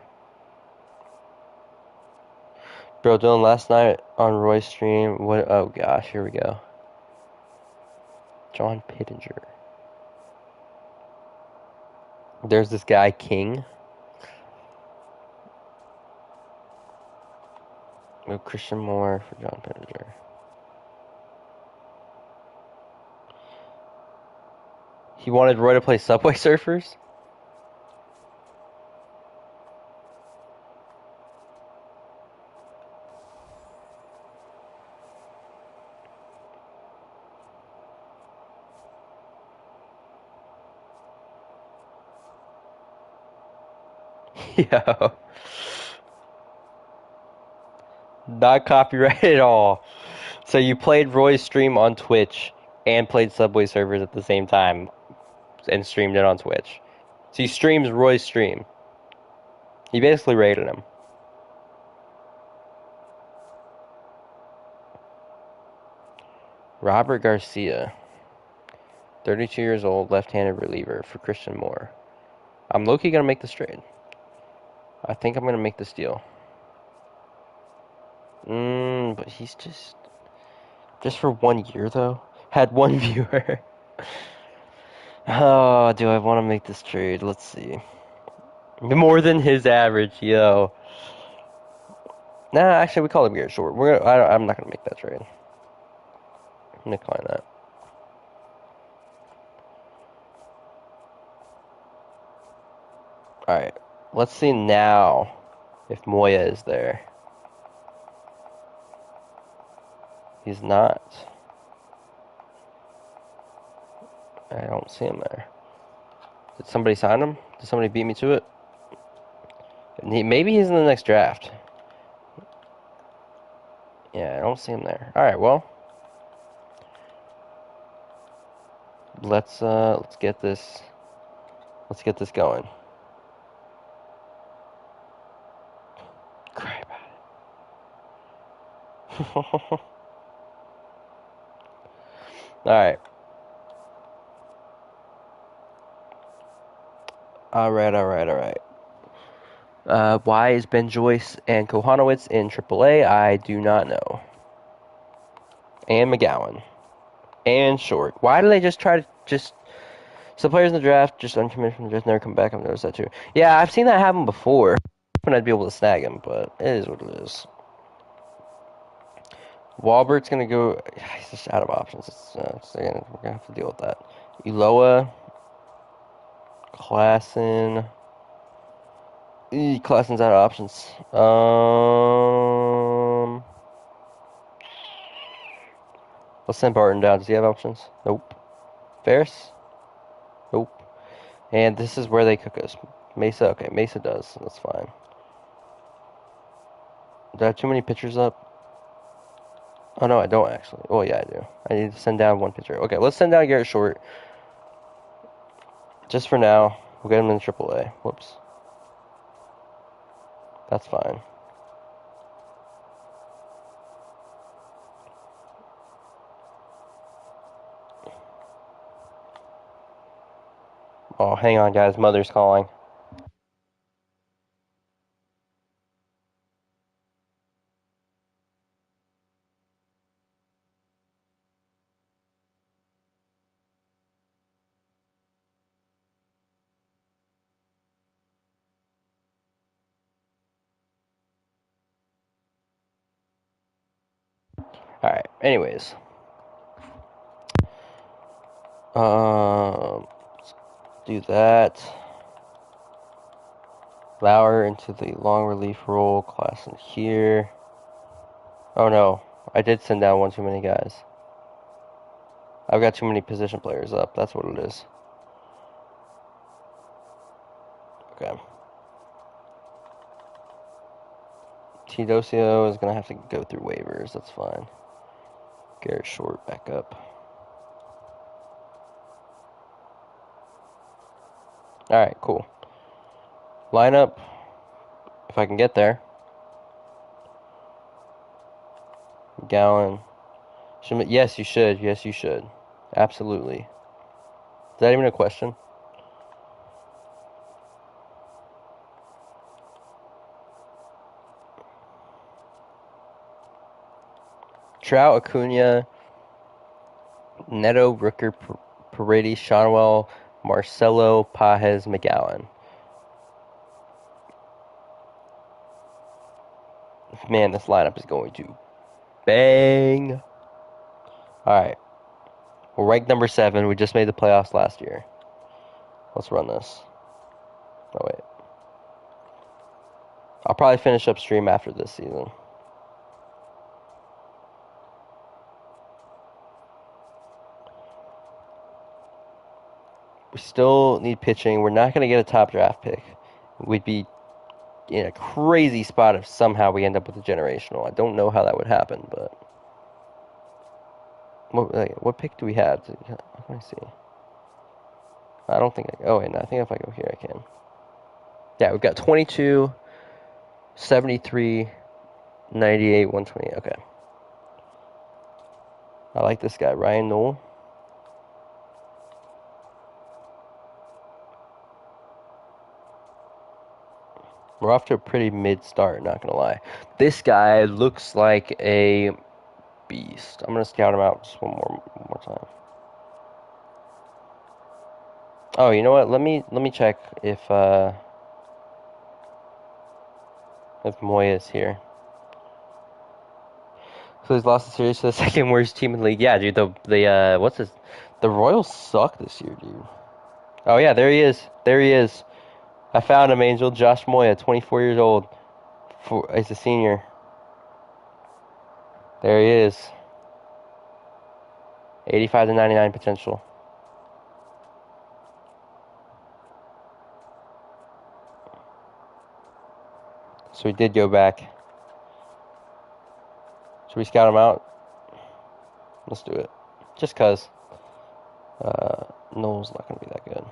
Bro, Dylan, last night on Roy's stream, what? Oh gosh, here we go. John Pittenger. There's this guy, King. No Christian Moore for John Pittenger. He wanted Roy to play Subway Surfers? Yo. Not copyrighted at all. So you played Roy's stream on Twitch and played Subway Surfers at the same time and streamed it on Twitch. So he streams Roy's stream. He basically raided him. Robert Garcia, 32 years old, left-handed reliever for Christian Moore. I'm low-key going to make this trade. I think I'm going to make this deal. But he's just for 1 year, though. Had one viewer. Oh, do I want to make this trade? Let's see. More than his average, yo. Nah, actually, we call him Garrett Short. I'm not gonna make that trade. I'm gonna decline that. All right, let's see now if Moya is there. He's not. I don't see him there. Did somebody sign him? Did somebody beat me to it? Maybe he's in the next draft. Yeah, I don't see him there. All right, well, let's get this going. Cry about it. All right. All right. Why is Ben Joyce and Kohanowitz in AAA? I do not know. And McGowan. And Short. Why do they just try to some players in the draft just uncommitted from the draft never come back? I've noticed that too. Yeah, I've seen that happen before. When I'd be able to snag him, but it is what it is. Walbert's gonna go. He's just out of options. We're gonna have to deal with that. Eloa, Klassen. Klassen's out of options. Let's send Barton down. Does he have options? Nope. Ferris? Nope. And this is where they cook us. Mesa? Okay, Mesa does. That's fine. Do I have too many pitchers up? Oh, no, I don't actually. Oh, yeah, I do. I need to send down one pitcher. Okay, let's send down Garrett Short. Just for now. We'll get him in AAA. Whoops. That's fine. Oh, hang on, guys. Mother's calling. Alright, anyways. Let's do that. Lauer into the long relief role. Klassen here. Oh no, I did send down one too many guys. I've got too many position players up. That's what it is. Okay. Teodosio is going to have to go through waivers. That's fine. Garrett Short back up. Alright, cool. Lineup, if I can get there. McGowan. Yes, you should. Yes, you should. Absolutely. Is that even a question? Trout, Acuna, Neto, Rooker, Paredes, Shonwell, Marcelo, Pajes, McGowan. Man, this lineup is going to bang. Alright. We're ranked number 7. We just made the playoffs last year. Let's run this. Oh, wait. I'll probably finish upstream after this season. We still need pitching. We're not going to get a top draft pick. We'd be in a crazy spot if somehow we end up with a generational. I don't know how that would happen, but what pick do we have? Let me see. I don't think oh wait, no, I think if I go here I can. Yeah, we've got 22, 73, 98, 120. Okay. I like this guy, Ryan Nowell. We're off to a pretty mid start, not gonna lie. This guy looks like a beast. I'm gonna scout him out just one more time. Oh, you know what? Let me check if Moya is here. So he's lost the series to the second worst team in the league. Yeah, dude. The Royals suck this year, dude. Oh yeah, there he is. There he is. I found him, Angel. Josh Moya, 24 years old. He's a senior. There he is. 85 to 99 potential. So we did go back. Should we scout him out? Let's do it. Just cause. Noel's not gonna be that good.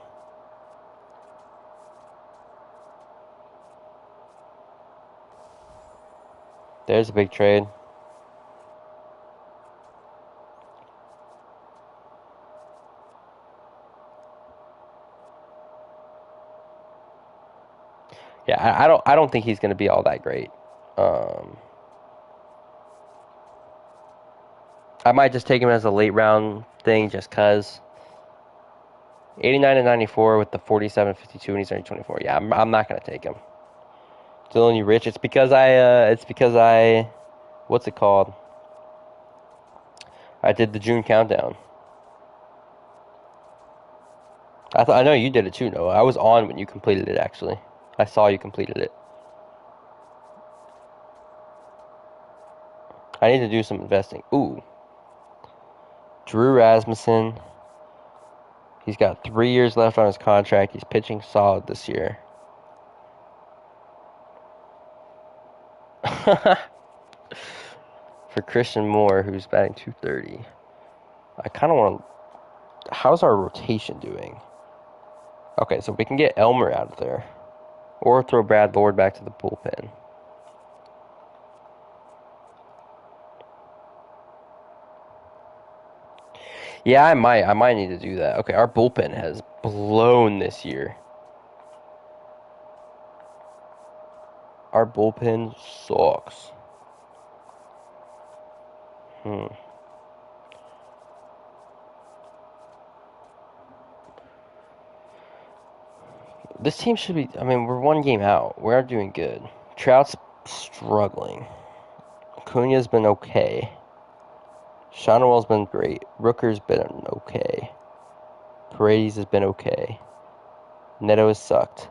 There's a big trade. Yeah, I don't think he's gonna be all that great. I might just take him as a late round thing just cause. 89 and 94 with the 47 52 and he's only 24. Yeah, I'm not gonna take him. Dylan, you rich? It's because I what's it called? I did the June countdown. I know you did it too, Noah. I was on when you completed it actually. I saw you completed it. I need to do some investing. Ooh. Drew Rasmussen. He's got 3 years left on his contract. He's pitching solid this year. For Christian Moore, who's batting .230. I kind of want to... How's our rotation doing? Okay, so we can get Elmer out of there. Or throw Brad Lord back to the bullpen. Yeah, I might need to do that. Okay, our bullpen has blown this year. Our bullpen sucks. This team should be... I mean, we're 1 game out. We're not doing good. Trout's struggling. Acuna's been okay. Shonwell's been great. Rooker's been okay. Paredes has been okay. Neto has sucked.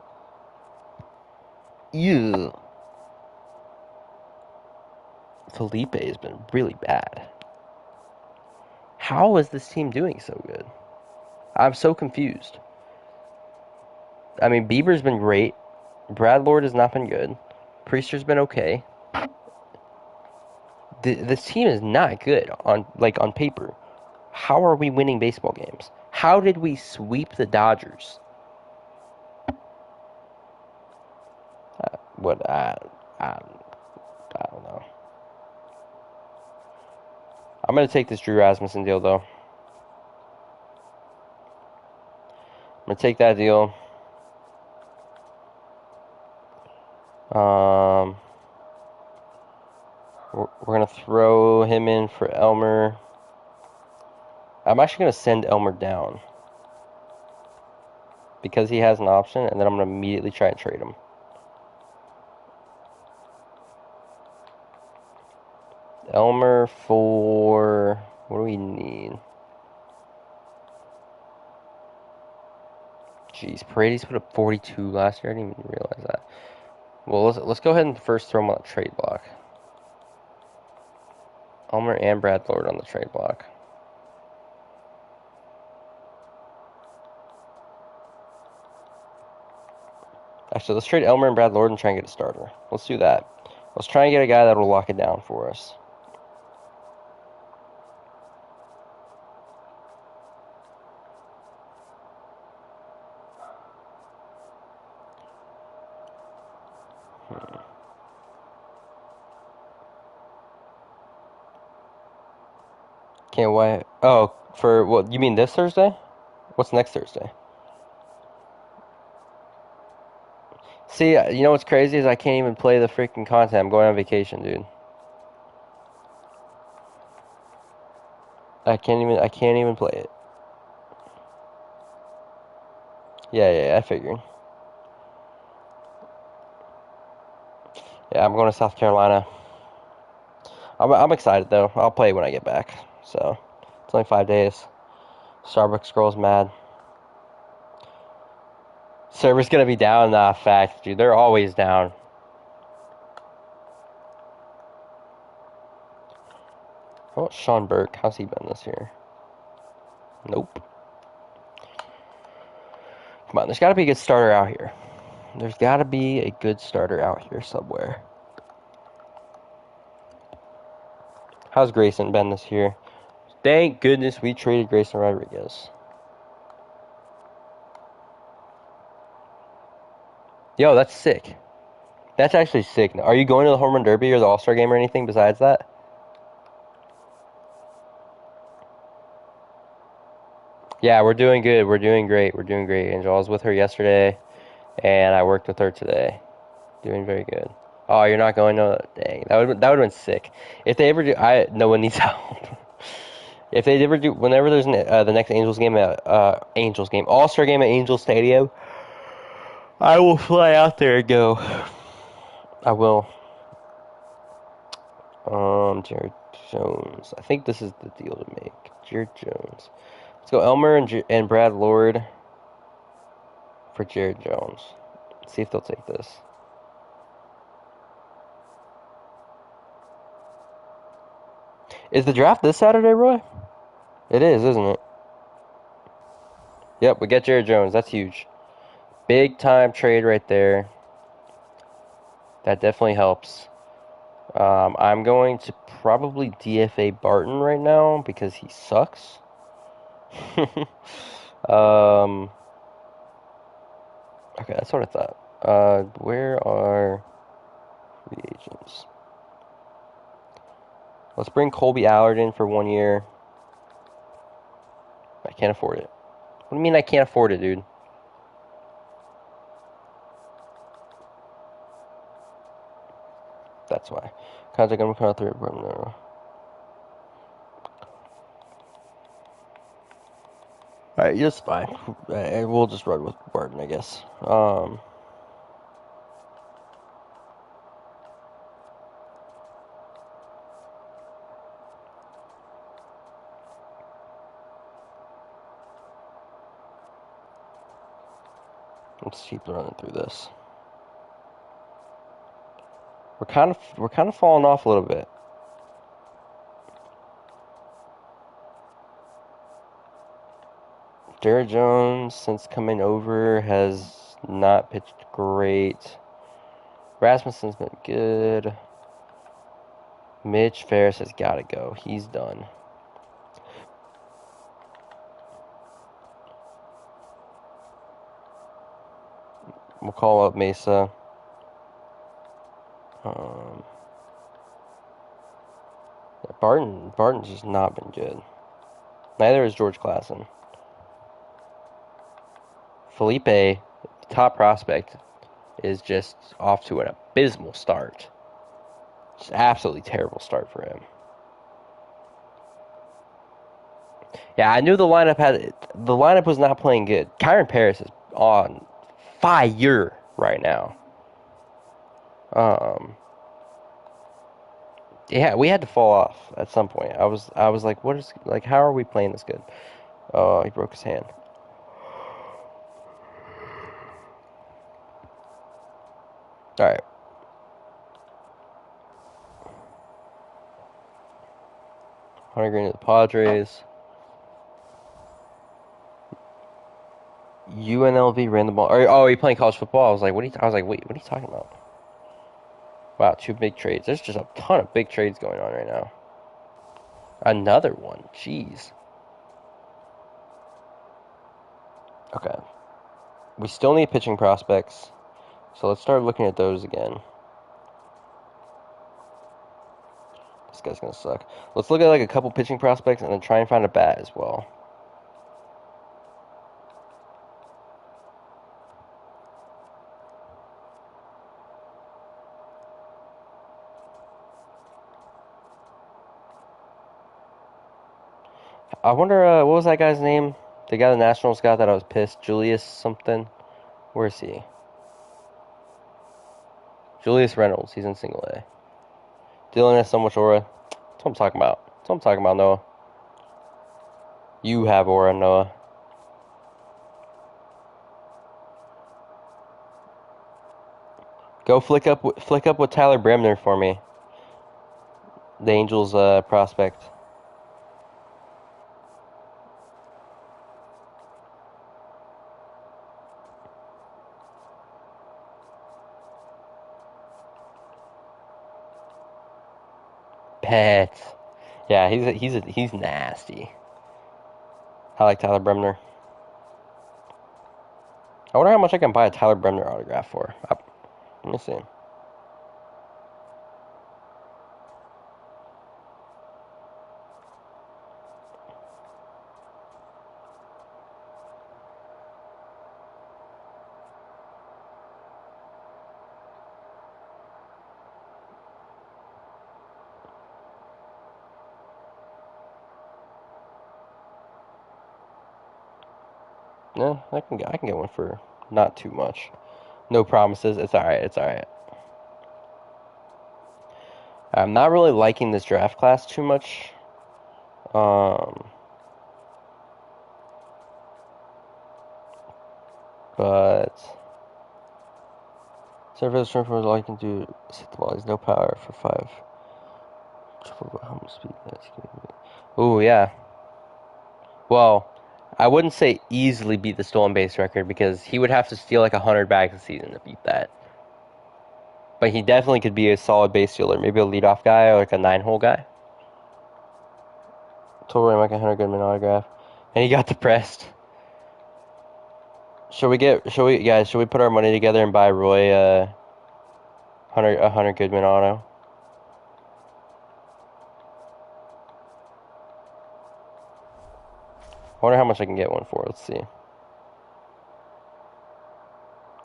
Ew. Felipe has been really bad. How is this team doing so good? I'm so confused. I mean, Bieber's been great. Brad Lord has not been good. Priester's been okay. This team is not good on paper. How are we winning baseball games? How did we sweep the Dodgers? I don't know. I'm going to take this Drew Rasmussen deal, though. I'm going to take that deal. We're going to throw him in for Elmer. I'm actually going to send Elmer down because he has an option, and then I'm going to immediately try and trade him. Elmer for... what do we need? Jeez, Paredes put up 42 last year. I didn't even realize that. Well, let's go ahead and first throw him on the trade block. Elmer and Brad Lord on the trade block. Actually, let's trade Elmer and Brad Lord and try and get a starter. Let's do that. Let's try and get a guy that will lock it down for us. Can't wait. Oh, for what? You mean this Thursday? What's next Thursday? See, you know what's crazy is I can't even play the freaking content. I'm going on vacation, dude. I can't even play it. Yeah, I figured. Yeah, I'm going to South Carolina. I'm excited though. I'll play when I get back. So it's only 5 days. Starbucks girl's mad. Server's gonna be down. Nah, fact, dude. They're always down. How about Sean Burke? How's he been this year? Nope. Come on, there's got to be a good starter out here. There's got to be a good starter out here somewhere. How's Grayson been this year? Thank goodness we traded Grayson Rodriguez. Yo, that's sick. That's actually sick. Are you going to the Home Run Derby or the All-Star Game or anything besides that? Yeah, we're doing good. We're doing great. We're doing great, Angel. I was with her yesterday, and I worked with her today. Doing very good. Oh, you're not going? No, dang. That would have been sick. If they ever do, no one needs help. If they ever do, whenever there's the next Angels game at All-Star game at Angel Stadium, I will fly out there and go. I will. Jared Jones. I think this is the deal to make. Jared Jones. Let's go Elmer and Brad Lord for Jared Jones. Let's see if they'll take this. Is the draft this Saturday, Roy? It is, isn't it? Yep, we get Jared Jones. That's huge. Big time trade right there. That definitely helps. I'm going to probably DFA Barton right now because he sucks. Okay, that's what I thought. Where are free agents? Let's bring Colby Allard in for 1 year. I can't afford it. What do you mean I can't afford it, dude? That's why. Contact him for third. No. Alright, you're fine. We'll just run with Barton, I guess. Let's keep running through this. We're kind of falling off a little bit. Jared Jones, since coming over, has not pitched great. Rasmussen's been good. Mitch Ferris has got to go. He's done. We'll call up Mesa. Barton's just not been good. Neither is George Klassen. Felipe, top prospect, is just off to an abysmal start. Just absolutely terrible start for him. Yeah, I knew the lineup was not playing good. Kyron Paris is on fire right now. Yeah, we had to fall off at some point. I was like, what is like? How are we playing this good? Oh, he broke his hand. All right. Hunter Green to the Padres. UNLV ran the ball. Oh, are you playing college football? I was like, wait, what are you talking about? Wow, 2 big trades. There's just a ton of big trades going on right now. Another one. Jeez. Okay. We still need pitching prospects. So let's start looking at those again. This guy's gonna suck. Let's look at like a couple pitching prospects and then try and find a bat as well. I wonder, what was that guy's name? The guy the Nationals got that I was pissed. Julius something. Where is he? Julius Reynolds. He's in single A. Dylan has so much aura. That's what I'm talking about. That's what I'm talking about, Noah. You have aura, Noah. Go flick up with Tyler Bremner for me. The Angels prospect. Pets. Yeah, he's nasty. I like Tyler Bremner. I wonder how much I can buy a Tyler Bremner autograph for. Let me see. Yeah, I can get one for not too much. No promises. It's all right. It's all right. I'm not really liking this draft class too much. But surface strength for all you can do is hit the ball. He's no power for 5. Triple speed. Ooh, yeah. Well, I wouldn't say easily beat the stolen base record because he would have to steal like 100 bags a season to beat that. But he definitely could be a solid base stealer, maybe a leadoff guy or like a 9-hole guy. Totally like a Hunter Goodman autograph, and he got depressed. Should we put our money together and buy Roy a Hunter Goodman auto? I wonder how much I can get one for. Let's see.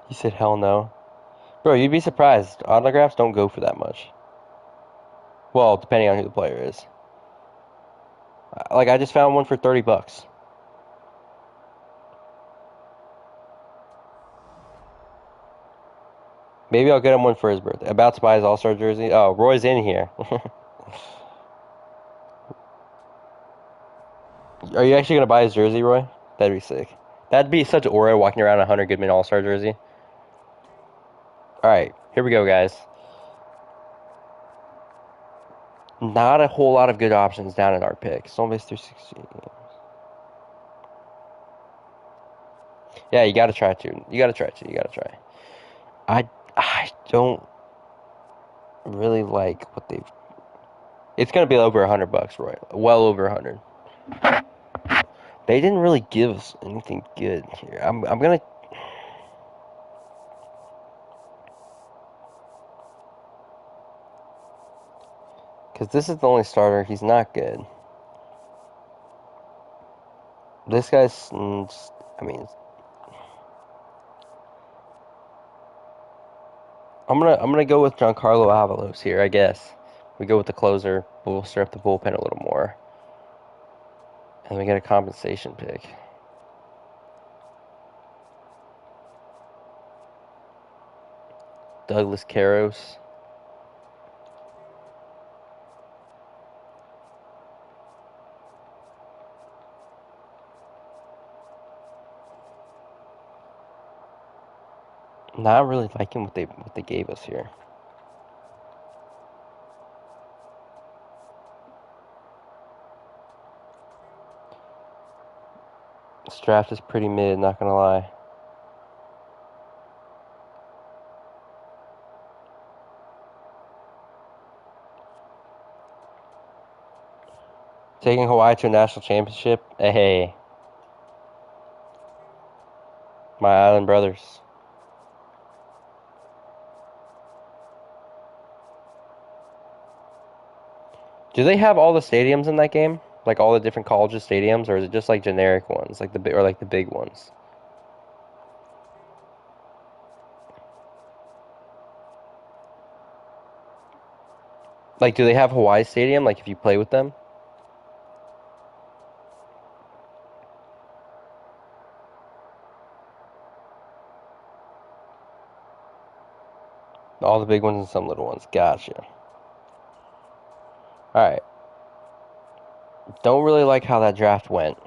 He said, hell no. Bro, you'd be surprised. Autographs don't go for that much. Well, depending on who the player is. Like, I just found one for $30. Maybe I'll get him one for his birthday. About to buy his All-Star jersey. Oh, Roy's in here. Are you actually going to buy his jersey, Roy? That'd be sick. That'd be such aura walking around a Hunter Goodman All-Star jersey. Alright, here we go, guys. Not a whole lot of good options down at our pick. Stolen base 360. Yeah, you gotta try to. You gotta try. I don't really like what they've... It's gonna be over $100, Roy. Well over 100. They didn't really give us anything good here. I'm gonna... Because this is the only starter. He's not good. This guy's, I mean, I'm gonna go with Giancarlo Avalos here, I guess. We go with the closer, but we'll stir up the bullpen a little more. And we get a compensation pick. Douglas Caros. Not really liking what they gave us here. This draft is pretty mid, not gonna lie. Taking Hawaii to a national championship? Hey. My island brothers. Do they have all the stadiums in that game? Like all the different colleges stadiums, or is it just like generic ones, like the big ones? Like, do they have Hawaii Stadium? Like, if you play with them, all the big ones and some little ones. Gotcha. All right. Don't really like how that draft went.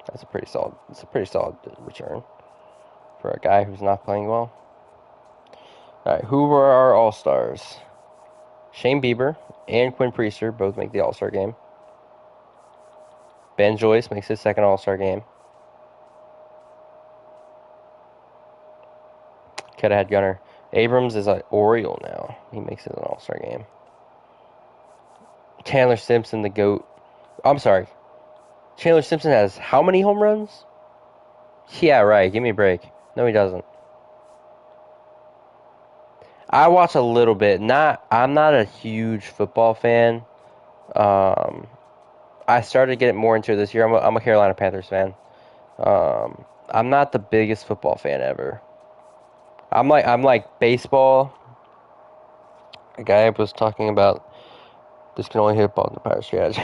That's a pretty solid. It's a pretty solid return for a guy who's not playing well. All right, who were our All Stars? Shane Bieber and Quinn Priester both make the All Star game. Ben Joyce makes his second All Star game. Could have had Gunnar. Abrams is an Oriole now. He makes it an All Star game. Chandler Simpson, the GOAT. I'm sorry. Chandler Simpson has how many home runs? Yeah, right. Give me a break. No, he doesn't. I watch a little bit. I'm not a huge football fan. Um, I started getting more into it this year. I'm a Carolina Panthers fan. I'm not the biggest football fan ever. I'm like baseball. A guy was talking about this can only hit ball in the power strategy.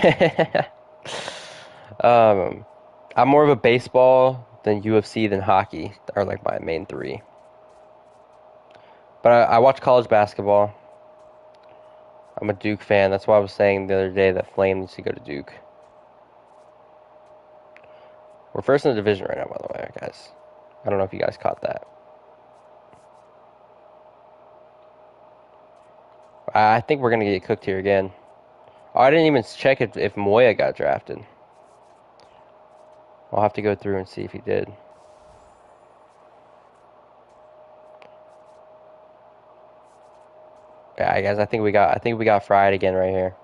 I'm more of a baseball than UFC than hockey are like my main three. But I watch college basketball. I'm a Duke fan. That's why I was saying the other day that Flame needs to go to Duke. We're first in the division right now, by the way, guys. I don't know if you guys caught that. I think we're going to get cooked here again. Oh, I didn't even check if Moya got drafted. I'll have to go through and see if he did. Yeah, guys, I think we got fried again right here.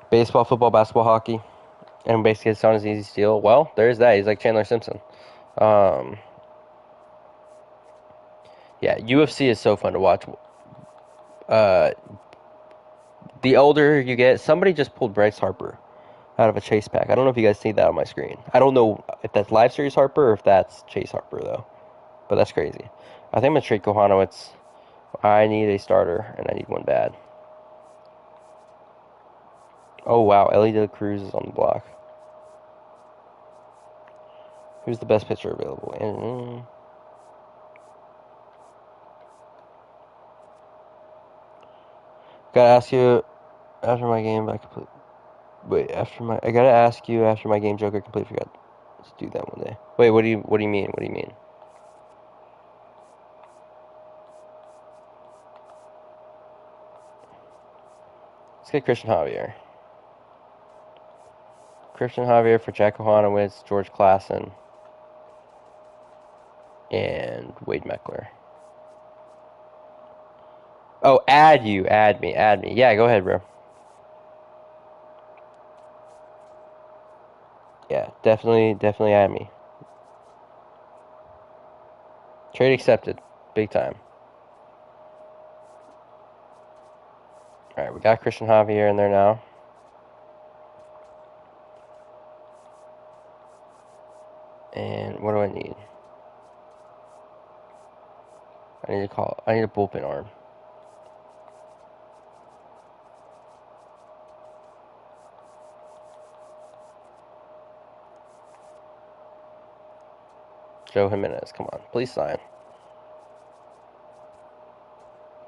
Baseball, football, basketball, hockey. And basically it's on his easy steal. Well, there's that. He's like Chandler Simpson. Yeah, UFC is so fun to watch. The older you get, somebody just pulled Bryce Harper out of a Chase pack. I don't know if you guys see that on my screen. I don't know if that's live series Harper or if that's Chase Harper, though. But that's crazy. I think I'm going to trade Kohanowitz. I need a starter, and I need one bad. Oh, wow. Ellie De La Cruz is on the block. Who's the best pitcher available? Gotta ask you after my game. I gotta ask you after my game. Joker completely forgot to do that one day. Wait, what do you mean? What do you mean? Let's get Christian Javier. Christian Javier for Jack Kohanowitz, George Klassen, and Wade Meckler. Oh, add me. Yeah, go ahead, bro. Yeah, definitely add me. Trade accepted. Big time. Alright, we got Christian Javier in there now. And what do I need? I need a bullpen arm. Joe Jimenez, come on, please sign.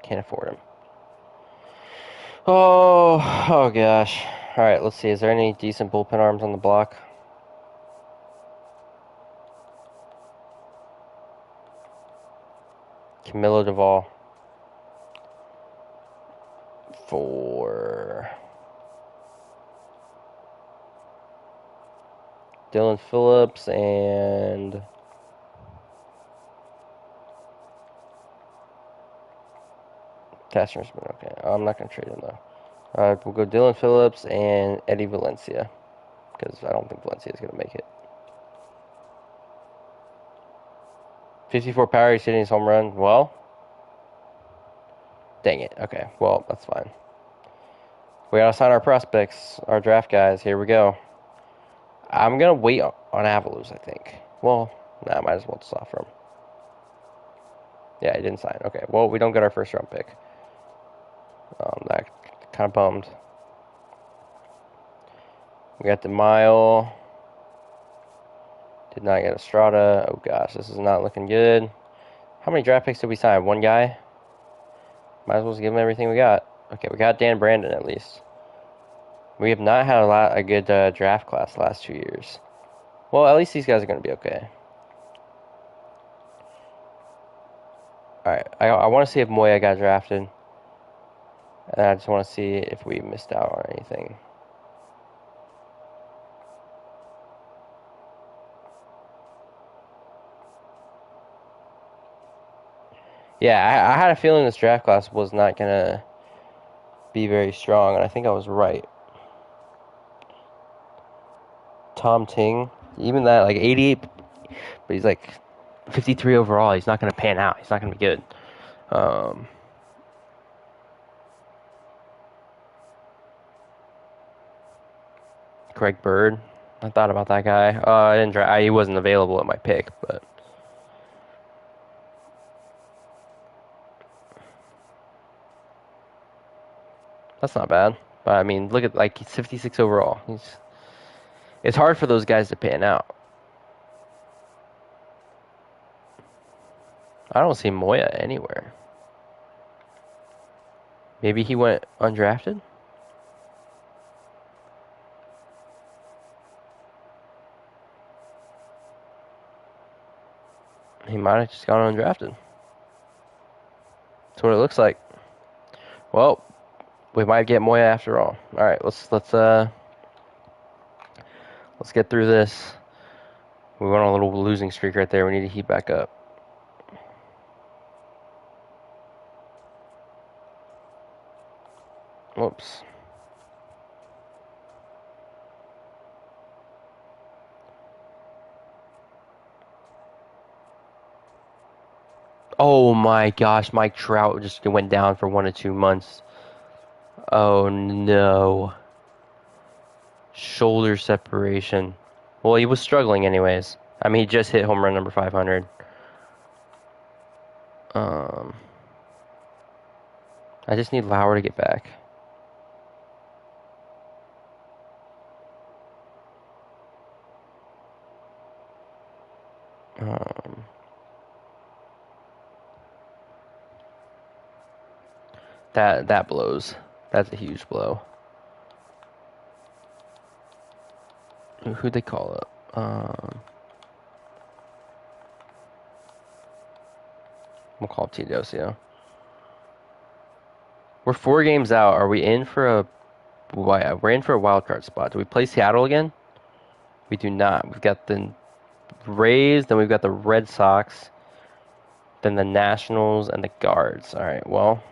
Can't afford him. Oh gosh. Alright, let's see. Is there any decent bullpen arms on the block? Camilo Duvall. For Dylan Phillips and Cashner's been okay. I'm not going to trade him though. We'll go Dylan Phillips and Eddie Valencia because I don't think Valencia is going to make it. 54 power, he's hitting his home run. Well, dang it. Okay, well, that's fine. We got to sign our prospects, our draft guys. Here we go. I'm going to wait on Avalos, I think. Well, nah, I might as well just offer him. Yeah, he didn't sign. Okay, well, we don't get our first round pick. That kind of bummed. We got the Mile. Did not get Estrada. Oh gosh, this is not looking good. How many draft picks did we sign? One guy? Might as well just give him everything we got. Okay, we got Dan Brandon at least. We have not had a good draft class the last 2 years. Well, at least these guys are going to be okay. Alright, I want to see if Moya got drafted. And I just want to see if we missed out on anything. Yeah, I had a feeling this draft class was not going to be very strong, and I think I was right. Tom Ting, even that, like 88, but he's like 53 overall. He's not going to pan out. He's not going to be good. Greg Bird, I thought about that guy. I didn't he wasn't available at my pick, but that's not bad. But I mean, look at like he's 56 overall. It's hard for those guys to pan out. I don't see Moya anywhere. Maybe he went undrafted? He might have just gone undrafted. That's what it looks like. Well, we might get Moya after all. All right, let's get through this. We went on a little losing streak right there. We need to heat back up. Whoops. Oh my gosh, Mike Trout just went down for 1 to 2 months. Oh no. Shoulder separation. Well, he was struggling anyways. I mean, he just hit home run number 500. I just need Lauer to get back. That blows. That's a huge blow. Who'd they call up? We'll call up Teodosio. We're 4 games out. Are we in for a... We're in for a wild card spot. Do we play Seattle again? We do not. We've got the Rays, then we've got the Red Sox, then the Nationals, and the Guards. All right, well...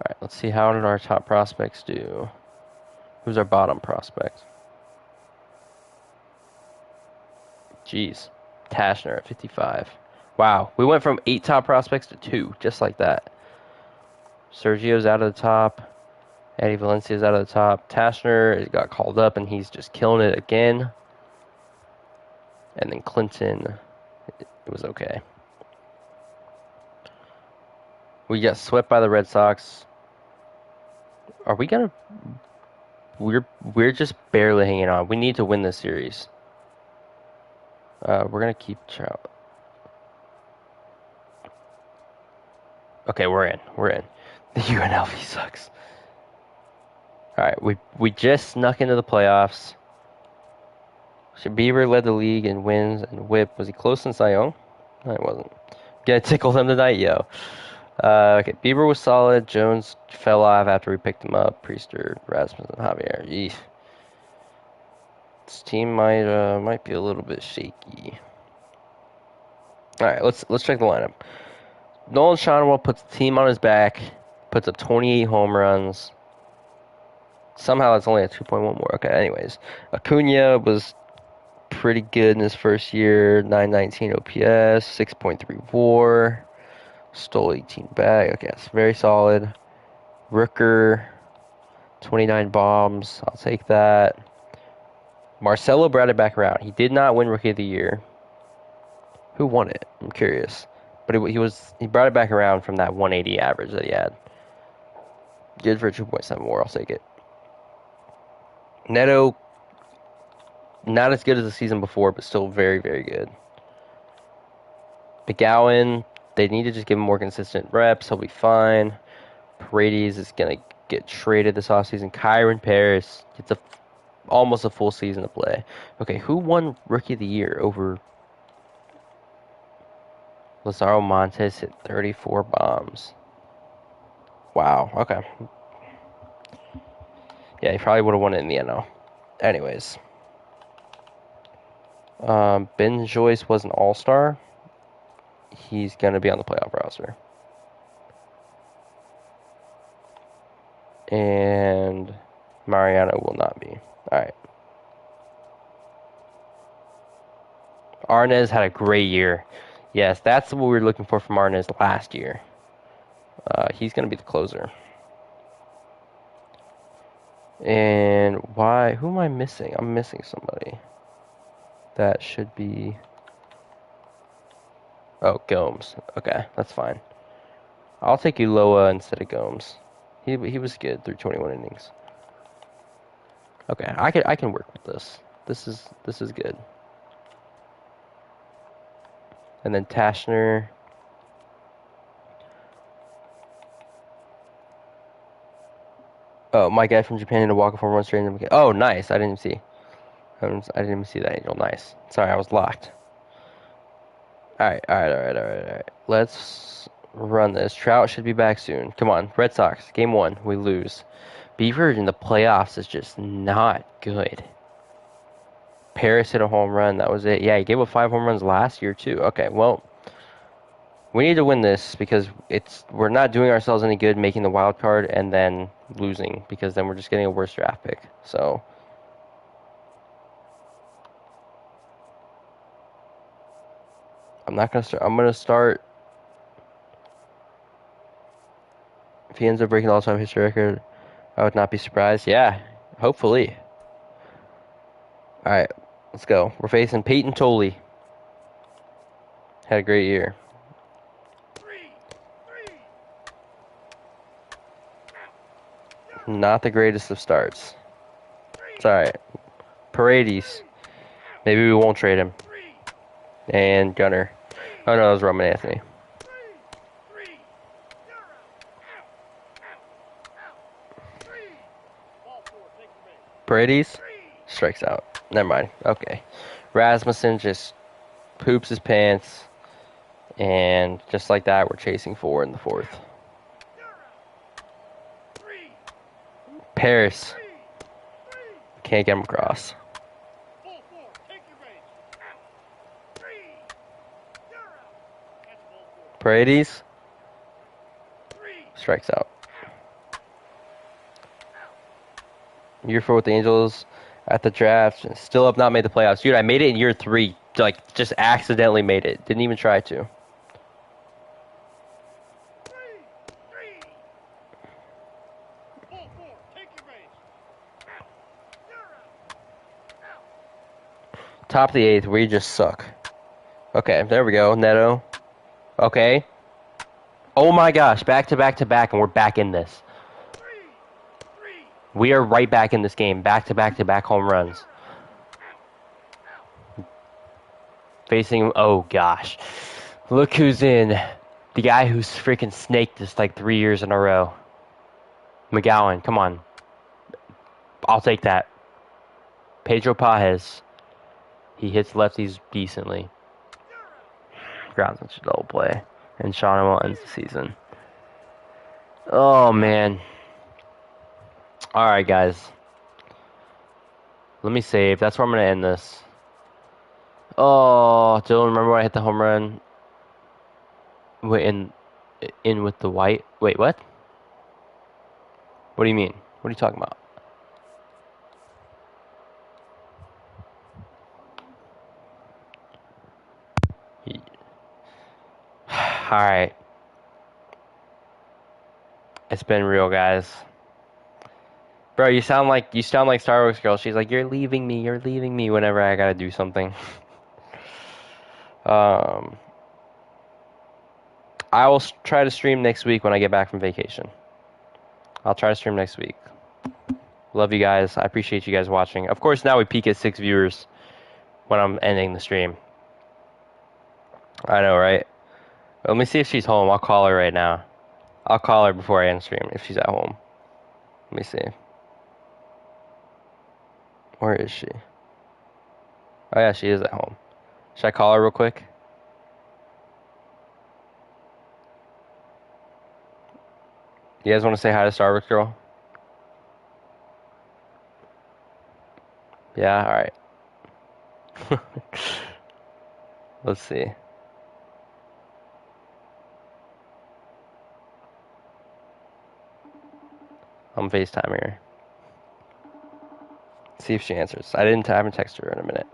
Alright, let's see how did our top prospects do. Who's our bottom prospect? Jeez. Tashner at 55. Wow. We went from 8 top prospects to 2, just like that. Sergio's out of the top. Eddie Valencia's out of the top. Tashner got called up, and he's just killing it again. And then Clinton, it was okay. We got swept by the Red Sox. Are we gonna? We're just barely hanging on. We need to win this series. We're gonna keep Trout. Okay, we're in. We're in. The UNLV sucks. All right, we just snuck into the playoffs. Bieber led the league in wins and WHIP. Was he close in Cy Young? No, he wasn't. Gonna tickle him tonight, yo. Okay, Bieber was solid. Jones fell off after we picked him up. Priester, Rasmussen, Javier. Eesh. This team might be a little bit shaky. All right, let's check the lineup. Nolan Schanuel puts the team on his back. Puts up 28 home runs. Somehow it's only at 2.1 more. Okay, anyways. Acuna was pretty good in his first year. 919 OPS, 6.3 WAR. Stole 18 back. Okay, that's very solid. Rooker, 29 bombs. I'll take that. Marcelo brought it back around. He did not win Rookie of the Year. Who won it? I'm curious. But he brought it back around from that 180 average that he had. Good for 2.7 WAR. I'll take it. Neto, not as good as the season before, but still very, very good. McGowan, they need to just give him more consistent reps. He'll be fine. Paredes is going to get traded this offseason. Kyron Paris gets almost a full season to play. Okay, who won Rookie of the Year over Lazaro Montes? Hit 34 bombs. Wow, okay. Yeah, he probably would have won it in the NL. Anyways. Ben Joyce was an all-star. He's going to be on the playoff roster. And Mariano will not be. All right. Arnaz had a great year. Yes, that's what we were looking for from Arnaz last year. He's going to be the closer. And why? Who am I missing? I'm missing somebody. That should be... Oh, Gomes. Okay, that's fine. I'll take Uloa instead of Gomes. He was good through 21 innings. Okay, I can work with this. This is good. And then Tashner. Oh, my guy from Japan in a walk-off home run straight into the... Oh, nice. I didn't even see. I didn't even see that, Angel. Nice. Sorry, I was locked. All right. Let's run this. Trout should be back soon. Come on, Red Sox. Game 1, we lose. Beaver in the playoffs is just not good. Paris hit a home run. That was it. Yeah, he gave up 5 home runs last year, too. Okay, well, we need to win this because we're not doing ourselves any good making the wild card and then losing because then we're just getting a worse draft pick. So... I'm not going to start. I'm going to start. If he ends up breaking the all-time history record, I would not be surprised. Yeah, hopefully. All right, let's go. We're facing Peyton Tolley. Had a great year. Not the greatest of starts. It's all right. Paredes. Maybe we won't trade him. And Gunner. Oh, no, that was Roman Anthony. Paredes strikes out. Never mind. Okay. Rasmussen just poops his pants. And just like that, we're chasing 4 in the 4th. Paris. Can't get him across. Paredes strikes out. Year 4 with the Angels at the draft. Still have not made the playoffs. Dude, I made it in year 3. like, just accidentally made it. Didn't even try to. Top of the 8th, we just suck. Okay, there we go, Neto. Okay. Oh my gosh, back to back to back, and we're back in this. We are right back in this game, back to back to back home runs. Facing, oh gosh. Look who's in. The guy who's freaking snaked us like 3 years in a row. McGowan, come on. I'll take that. Pedro Pajes. He hits lefties decently. Grounds into double play. And Chama ends the season. Oh, man. Alright, guys. Let me save. That's where I'm going to end this. Oh, Dylan, remember when I hit the home run? Wait, in with the white? Wait, what? What do you mean? What are you talking about? Alright. It's been real, guys. Bro, you sound like Starbucks girl. She's like, you're leaving me whenever I gotta do something. I will try to stream next week when I get back from vacation. I'll try to stream next week. Love you guys. I appreciate you guys watching. Of course, now we peak at 6 viewers when I'm ending the stream. I know, right? Let me see if she's home. I'll call her right now. I'll call her before I end stream if she's at home. Let me see. Where is she? Oh yeah, she is at home. Should I call her real quick? You guys want to say hi to Starbucks girl? Yeah, alright. Let's see. I'm FaceTime her. See if she answers. I haven't texted her in a minute.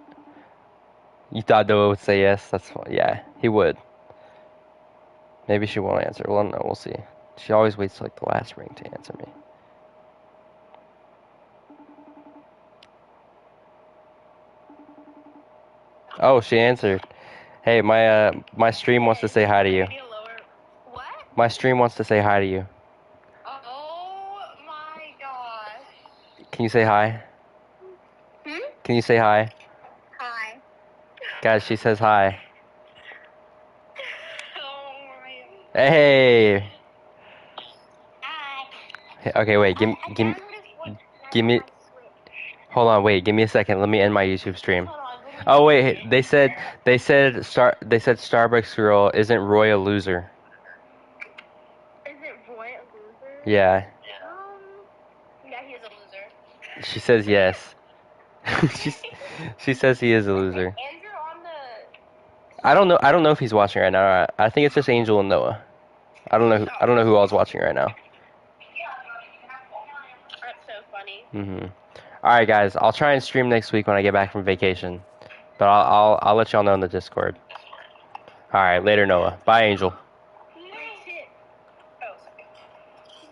You thought Noah would say yes? That's fine. Yeah, he would. Maybe she won't answer. Well, no, we'll see. She always waits till like the last ring to answer me. Oh, she answered. Hey, my stream wants to say hi to you. What? My stream wants to say hi to you. Oh my gosh. Can you say hi? Can you say hi? Hi. Guys, she says hi. Oh my. Hey. Hi. Okay, wait. Give me. Hold on, wait. Give me a second. Let me end my YouTube stream. Oh wait, they said Starbucks girl isn't Roy a loser. Isn't Roy a loser? Yeah. Yeah, he's a loser. She says yes. She says he is a loser. Andrew on the. I don't know if he's watching right now. I think it's just Angel and Noah. I don't know who all's watching right now. That's so funny. All right, guys. I'll try and stream next week when I get back from vacation. But I'll let y'all know in the Discord. All right, later, Noah. Bye, Angel.